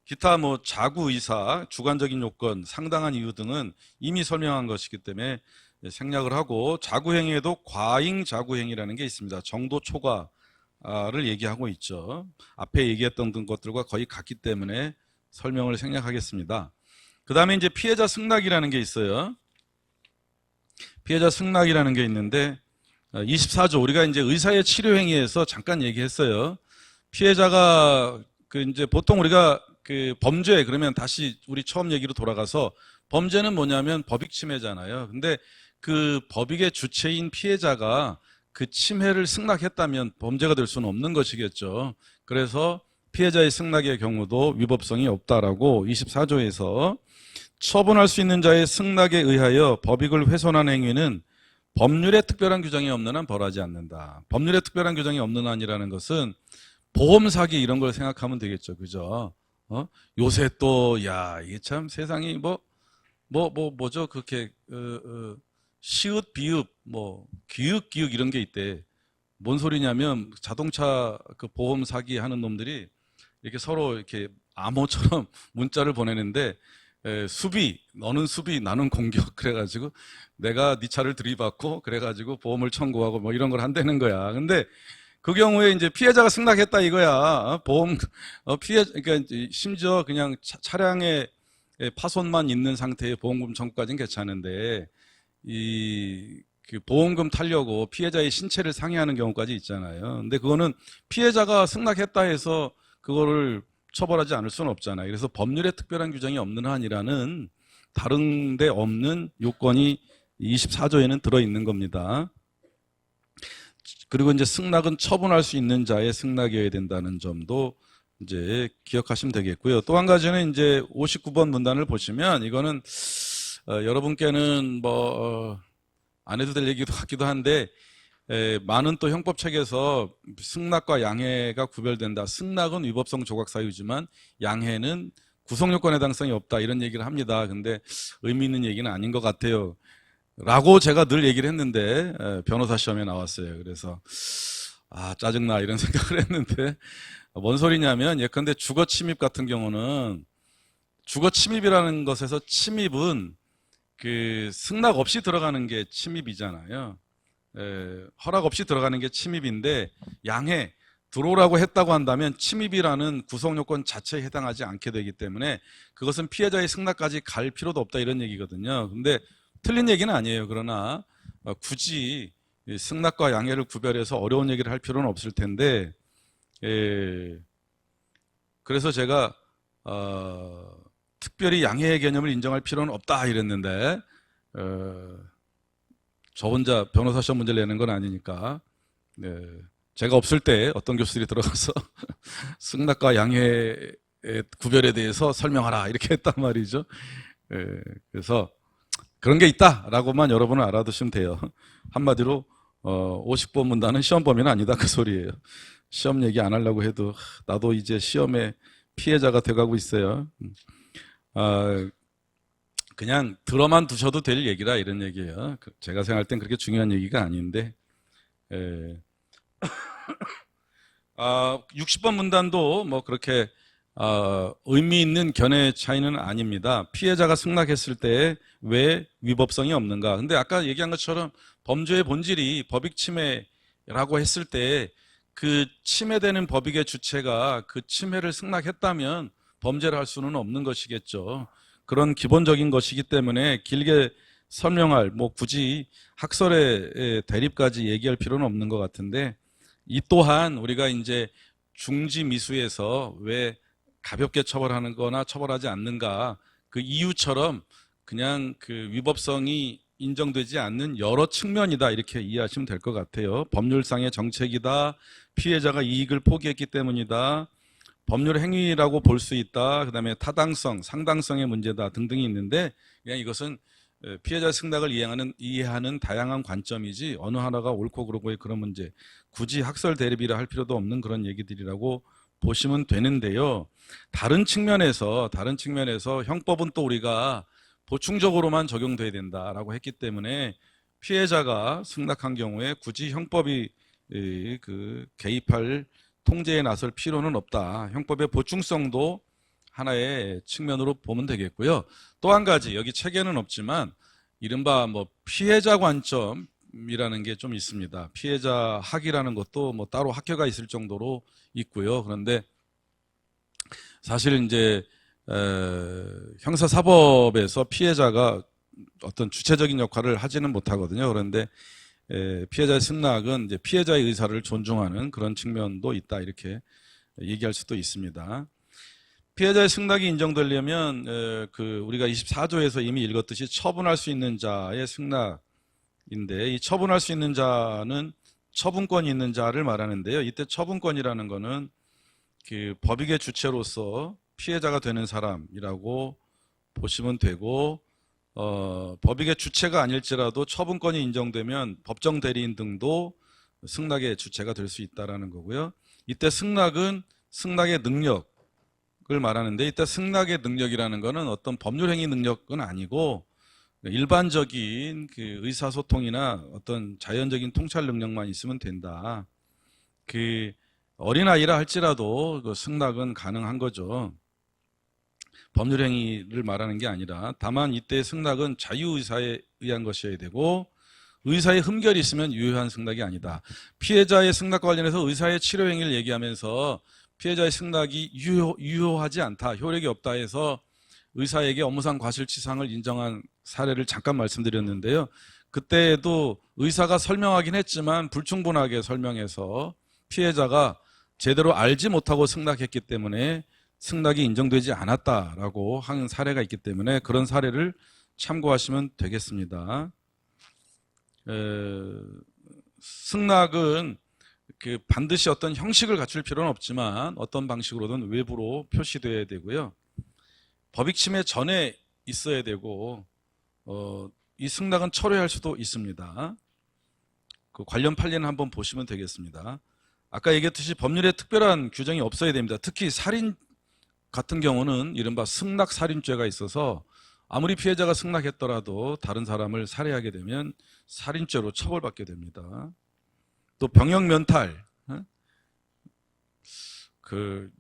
기타 뭐 자구 의사, 주관적인 요건, 상당한 이유 등은 이미 설명한 것이기 때문에 생략을 하고, 자구행위에도 과잉 자구행위라는 게 있습니다. 정도 초과를 얘기하고 있죠. 앞에 얘기했던 것들과 거의 같기 때문에 설명을 생략하겠습니다. 그 다음에 이제 피해자 승낙이라는 게 있어요. 피해자 승낙이라는 게 있는데 24조, 우리가 이제 의사의 치료 행위에서 잠깐 얘기했어요. 피해자가 그 이제 보통 우리가 그 범죄 그러면 다시 우리 처음 얘기로 돌아가서, 범죄는 뭐냐면 법익 침해잖아요. 근데 그 법익의 주체인 피해자가 그 침해를 승낙했다면 범죄가 될 수는 없는 것이겠죠. 그래서 피해자의 승낙의 경우도 위법성이 없다라고 24조에서, 처분할 수 있는 자의 승낙에 의하여 법익을 훼손한 행위는 법률에 특별한 규정이 없는 한 벌하지 않는다. 법률에 특별한 규정이 없는 한이라는 것은 보험 사기 이런 걸 생각하면 되겠죠, 그죠? 요새 또 이게 참 세상이 뭐죠? 그렇게 시읒 비읒 뭐 기읒 이런 게 있대. 뭔 소리냐면 자동차 그 보험 사기 하는 놈들이 이렇게 서로 이렇게 암호처럼 문자를 보내는데, 수비, 너는 수비, 나는 공격, 그래가지고 내가 네 차를 들이받고 그래가지고 보험을 청구하고 뭐 이런 걸 한다는 거야. 근데 그 경우에 이제 피해자가 승낙했다 이거야. 보험 그러니까 심지어 그냥 차량에 파손만 있는 상태의 보험금 청구까지는 괜찮은데, 그 보험금 타려고 피해자의 신체를 상해하는 경우까지 있잖아요. 근데 그거는 피해자가 승낙했다 해서 그거를 처벌하지 않을 수는 없잖아요. 그래서 법률에 특별한 규정이 없는 한이라는 다른 데 없는 요건이 24조에는 들어있는 겁니다. 그리고 이제 승낙은 처분할 수 있는 자의 승낙이어야 된다는 점도 이제 기억하시면 되겠고요. 또 한 가지는 이제 59번 문단을 보시면, 이거는 여러분께는 안 해도 될 얘기도 같기도 한데, 많은 또 형법책에서 승낙과 양해가 구별된다. 승낙은 위법성 조각 사유지만 양해는 구성요건에 해당성이 없다, 이런 얘기를 합니다. 근데 의미 있는 얘기는 아닌 것 같아요 라고 제가 늘 얘기를 했는데, 변호사 시험에 나왔어요. 그래서 짜증나 이런 생각을 했는데, 뭔 소리냐면, 예컨대 주거 침입 같은 경우는, 주거 침입이라는 것에서 침입은 그 승낙 없이 들어가는 게 침입이잖아요. 허락 없이 들어가는 게 침입인데, 양해, 들어오라고 했다고 한다면 침입이라는 구성요건 자체에 해당하지 않게 되기 때문에 그것은 피해자의 승낙까지 갈 필요도 없다, 이런 얘기거든요. 근데 틀린 얘기는 아니에요. 그러나 굳이 승낙과 양해를 구별해서 어려운 얘기를 할 필요는 없을 텐데, 그래서 제가 특별히 양해의 개념을 인정할 필요는 없다 이랬는데, 저 혼자 변호사 시험 문제를 내는 건 아니니까, 제가 없을 때 어떤 교수들이 들어가서 승낙과 양해의 구별에 대해서 설명하라 이렇게 했단 말이죠. 그래서 그런 게 있다라고만 여러분은 알아두시면 돼요. 한마디로 50번 문단은 시험 범위는 아니다 그 소리예요. 시험 얘기 안 하려고 해도 나도 이제 시험의 피해자가 돼가고 있어요. 그냥 들어만 두셔도 될 얘기라 이런 얘기예요. 제가 생각할 땐 그렇게 중요한 얘기가 아닌데 60번 문단도 뭐 그렇게 의미 있는 견해 차이는 아닙니다. 피해자가 승낙했을 때 왜 위법성이 없는가? 근데 아까 얘기한 것처럼 범죄의 본질이 법익 침해라고 했을 때 그 침해되는 법익의 주체가 그 침해를 승낙했다면 범죄를 할 수는 없는 것이겠죠. 그런 기본적인 것이기 때문에 길게 설명할 뭐 굳이 학설의 대립까지 얘기할 필요는 없는 것 같은데 이 또한 우리가 이제 중지미수에서 왜 가볍게 처벌하는 거나 처벌하지 않는가 그 이유처럼 그냥 그 위법성이 인정되지 않는 여러 측면이다 이렇게 이해하시면 될 것 같아요. 법률상의 정책이다. 피해자가 이익을 포기했기 때문이다. 법률 행위라고 볼 수 있다. 그 다음에 타당성, 상당성의 문제다 등등이 있는데 그냥 이것은 피해자 승낙을 이해하는 다양한 관점이지 어느 하나가 옳고 그르고의 그런 문제 굳이 학설 대립이라 할 필요도 없는 그런 얘기들이라고 보시면 되는데요. 다른 측면에서 형법은 또 우리가 보충적으로만 적용돼야 된다라고 했기 때문에 피해자가 승낙한 경우에 굳이 형법이 개입할 통제에 나설 필요는 없다. 형법의 보충성도 하나의 측면으로 보면 되겠고요. 또 한 가지 여기 책에는 없지만 이른바 뭐 피해자 관점이라는 게 좀 있습니다. 피해자 학이라는 것도 뭐 따로 학회가 있을 정도로 있고요. 그런데 사실 이제 형사사법에서 피해자가 어떤 주체적인 역할을 하지는 못하거든요. 그런데 피해자의 승낙은 이제 피해자의 의사를 존중하는 그런 측면도 있다 이렇게 얘기할 수도 있습니다. 피해자의 승낙이 인정되려면 우리가 24조에서 이미 읽었듯이 처분할 수 있는 자의 승낙인데 이 처분할 수 있는 자는 처분권이 있는 자를 말하는데요. 이때 처분권이라는 거는 그 법익의 주체로서 피해자가 되는 사람이라고 보시면 되고 법익의 주체가 아닐지라도 처분권이 인정되면 법정 대리인 등도 승낙의 주체가 될 수 있다는 거고요. 이때 승낙은 승낙의 능력을 말하는데 이때 승낙의 능력이라는 것은 어떤 법률행위 능력은 아니고 일반적인 그 의사소통이나 어떤 자연적인 통찰 능력만 있으면 된다. 그 어린아이라 할지라도 그 승낙은 가능한 거죠. 법률행위를 말하는 게 아니라 다만 이때 승낙은 자유의사에 의한 것이어야 되고 의사의 흠결이 있으면 유효한 승낙이 아니다. 피해자의 승낙과 관련해서 의사의 치료행위를 얘기하면서 피해자의 승낙이 유효하지 않다, 효력이 없다 해서 의사에게 업무상 과실치상을 인정한 사례를 잠깐 말씀드렸는데요. 그때에도 의사가 설명하긴 했지만 불충분하게 설명해서 피해자가 제대로 알지 못하고 승낙했기 때문에 승낙이 인정되지 않았다라고 하는 사례가 있기 때문에 그런 사례를 참고하시면 되겠습니다. 승낙은 반드시 어떤 형식을 갖출 필요는 없지만 어떤 방식으로든 외부로 표시되어야 되고요. 법익 침해 전에 있어야 되고 이 승낙은 철회할 수도 있습니다. 그 관련 판례는 한번 보시면 되겠습니다. 아까 얘기했듯이 법률에 특별한 규정이 없어야 됩니다. 특히 살인 같은 경우는 이른바 승낙살인죄가 있어서 아무리 피해자가 승낙했더라도 다른 사람을 살해하게 되면 살인죄로 처벌받게 됩니다. 또 병역면탈,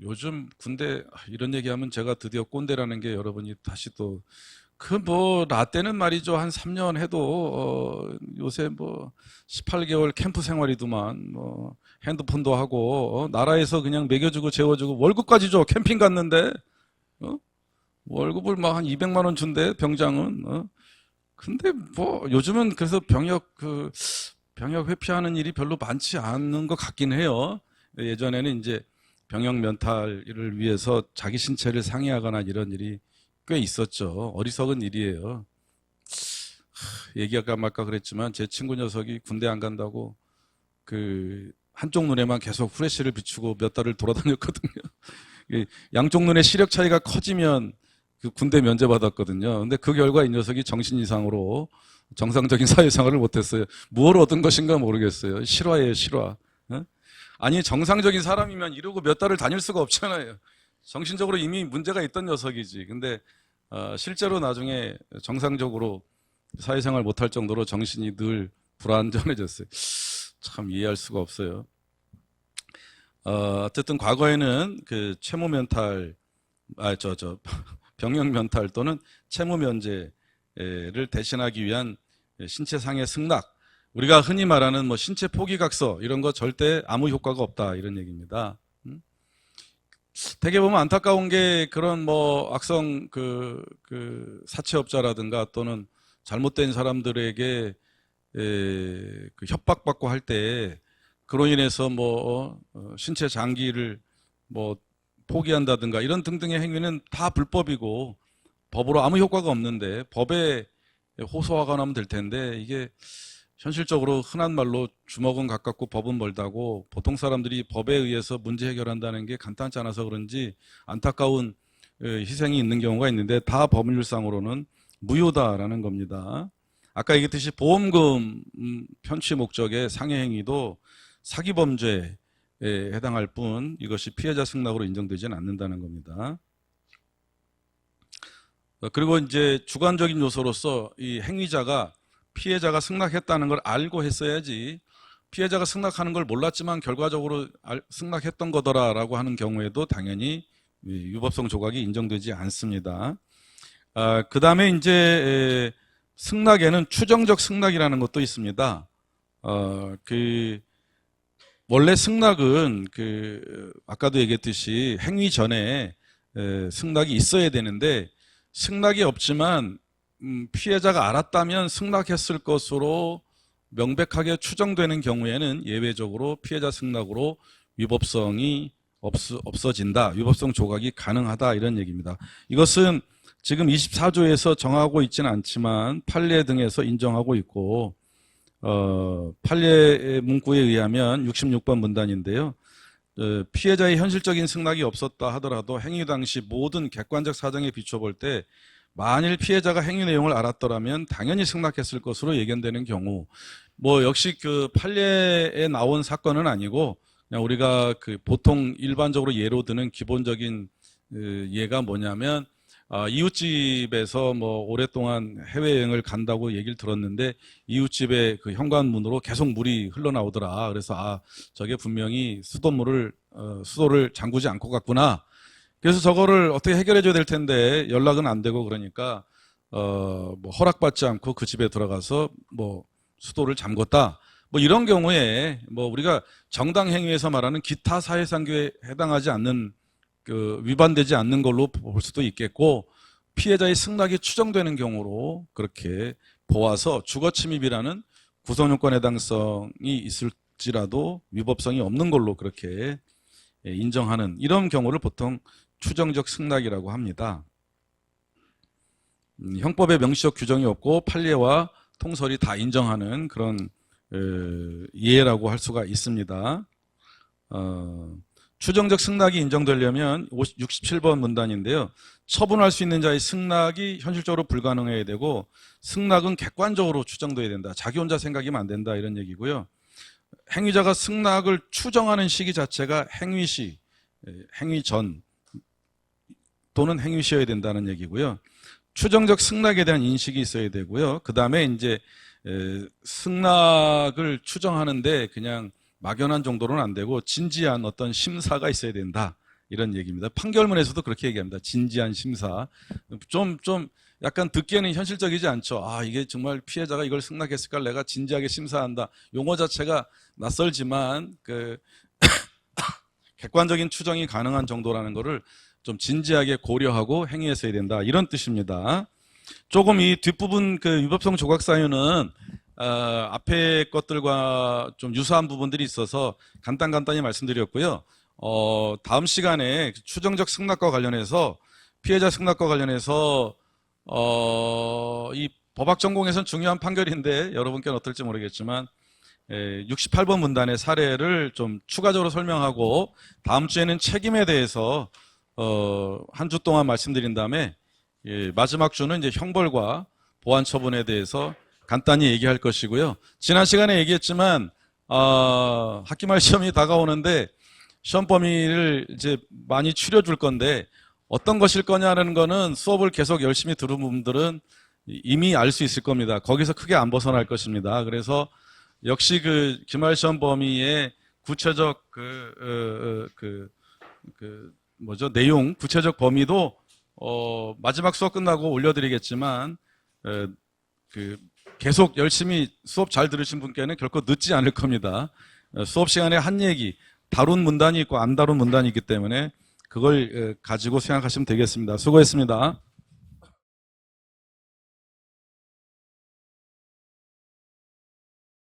요즘 군대 이런 얘기하면 제가 드디어 꼰대라는 게 여러분이 다시 또 라떼는 말이죠. 한 3년 해도 요새 18개월 캠프 생활이더만 핸드폰도 하고 나라에서 그냥 먹여주고 재워주고 월급까지 줘. 캠핑 갔는데 월급을 한 200만 원 준대 병장은. 근데 요즘은 그래서 병역 회피하는 일이 별로 많지 않은 것 같긴 해요. 예전에는 이제 병역 면탈을 위해서 자기 신체를 상해하거나 이런 일이 꽤 있었죠. 어리석은 일이에요. 얘기할까 말까 그랬지만 제 친구 녀석이 군대 안 간다고 한쪽 눈에만 계속 후레쉬를 비추고 몇 달을 돌아다녔거든요. 양쪽 눈의 시력 차이가 커지면 군대 면제받았거든요. 근데 그 결과 이 녀석이 정신 이상으로 정상적인 사회생활을 못했어요. 무엇을 얻은 것인가 모르겠어요. 실화예요, 실화. 어? 아니, 정상적인 사람이면 이러고 몇 달을 다닐 수가 없잖아요. 정신적으로 이미 문제가 있던 녀석이지. 근데 실제로 나중에 정상적으로 사회생활 못할 정도로 정신이 늘 불안정해졌어요. 참 이해할 수가 없어요. 어쨌든 과거에는 그 채무 면탈, 병역 면탈 또는 채무 면제를 대신하기 위한 신체상의 승낙, 우리가 흔히 말하는 뭐 신체 포기각서 이런 거 절대 아무 효과가 없다 이런 얘기입니다. 되게 보면 안타까운 게 그런 뭐 악성 그 사채업자라든가 또는 잘못된 사람들에게 그 협박받고 할 때 그로 인해서 뭐 신체 장기를 뭐 포기한다든가 이런 등등의 행위는 다 불법이고 법으로 아무 효과가 없는데 법에 호소하거나 하면 될 텐데 이게 현실적으로 흔한 말로 주먹은 가깝고 법은 멀다고 보통 사람들이 법에 의해서 문제 해결한다는 게 간단치 않아서 그런지 안타까운 희생이 있는 경우가 있는데 다 법률상으로는 무효다라는 겁니다. 아까 얘기했듯이 보험금 편취 목적의 상해 행위도 사기 범죄에 해당할 뿐 이것이 피해자 승낙으로 인정되지는 않는다는 겁니다. 그리고 이제 주관적인 요소로서 이 행위자가 피해자가 승낙했다는 걸 알고 했어야지 피해자가 승낙하는 걸 몰랐지만 결과적으로 승낙했던 거더라라고 하는 경우에도 당연히 위법성 조각이 인정되지 않습니다. 그 다음에 이제 승낙에는 추정적 승낙이라는 것도 있습니다. 원래 승낙은 아까도 얘기했듯이 행위 전에 승낙이 있어야 되는데 승낙이 없지만 피해자가 알았다면 승낙했을 것으로 명백하게 추정되는 경우에는 예외적으로 피해자 승낙으로 위법성이 없어진다. 위법성 조각이 가능하다 이런 얘기입니다. 이것은 지금 24조에서 정하고 있지는 않지만 판례 등에서 인정하고 있고 판례 문구에 의하면 66번 문단인데요. 피해자의 현실적인 승낙이 없었다 하더라도 행위 당시 모든 객관적 사정에 비춰볼 때 만일 피해자가 행위 내용을 알았더라면 당연히 승낙했을 것으로 예견되는 경우 뭐 역시 그 판례에 나온 사건은 아니고 그냥 우리가 보통 일반적으로 예로 드는 기본적인 예가 뭐냐면 이웃집에서 뭐 오랫동안 해외여행을 간다고 얘기를 들었는데 이웃집의 그 현관문으로 계속 물이 흘러나오더라. 그래서 저게 분명히 수도를 잠그지 않고 갔구나. 그래서 저거를 어떻게 해결해 줘야 될 텐데 연락은 안 되고 그러니까 뭐 허락받지 않고 그 집에 들어가서 뭐 수도를 잠궜다. 뭐 이런 경우에 뭐 우리가 정당 행위에서 말하는 기타 사회상규에 해당하지 않는 위반되지 않는 걸로 볼 수도 있겠고 피해자의 승낙이 추정되는 경우로 그렇게 보아서 주거침입이라는 구성요건 해당성이 있을지라도 위법성이 없는 걸로 그렇게 인정하는 이런 경우를 보통 추정적 승낙이라고 합니다. 형법에 명시적 규정이 없고 판례와 통설이 다 인정하는 그런 예라고 할 수가 있습니다. 추정적 승낙이 인정되려면 67번 문단인데요. 처분할 수 있는 자의 승낙이 현실적으로 불가능해야 되고 승낙은 객관적으로 추정돼야 된다. 자기 혼자 생각이면 안 된다 이런 얘기고요. 행위자가 승낙을 추정하는 시기 자체가 행위시, 행위 전 또는 행위시여야 된다는 얘기고요. 추정적 승낙에 대한 인식이 있어야 되고요. 그 다음에 이제 승낙을 추정하는데 그냥 막연한 정도로는 안 되고 진지한 어떤 심사가 있어야 된다. 이런 얘기입니다. 판결문에서도 그렇게 얘기합니다. 진지한 심사. 좀 약간 듣기에는 현실적이지 않죠. 이게 정말 피해자가 이걸 승낙했을까 내가 진지하게 심사한다. 용어 자체가 낯설지만 객관적인 추정이 가능한 정도라는 것을 좀 진지하게 고려하고 행위했어야 된다. 이런 뜻입니다. 조금 이 뒷부분 위법성 조각 사유는 앞에 것들과 좀 유사한 부분들이 있어서 간단히 말씀드렸고요. 다음 시간에 추정적 승낙과 관련해서 피해자 승낙과 관련해서 이 법학 전공에서는 중요한 판결인데 여러분께는 어떨지 모르겠지만 68번 문단의 사례를 좀 추가적으로 설명하고 다음 주에는 책임에 대해서 한 주 동안 말씀드린 다음에 마지막 주는 이제 형벌과 보완 처분에 대해서 간단히 얘기할 것이고요. 지난 시간에 얘기했지만 학기말 시험이 다가오는데 시험 범위를 이제 많이 추려줄 건데 어떤 것일 거냐는 거는 수업을 계속 열심히 들은 분들은 이미 알 수 있을 겁니다. 거기서 크게 안 벗어날 것입니다. 그래서 역시 그 기말 시험 범위의 구체적 내용, 구체적 범위도 마지막 수업 끝나고 올려드리겠지만 계속 열심히 수업 잘 들으신 분께는 결코 늦지 않을 겁니다. 수업 시간에 한 얘기, 다룬 문단이 있고 안 다룬 문단이 있기 때문에 그걸 가지고 생각하시면 되겠습니다. 수고했습니다.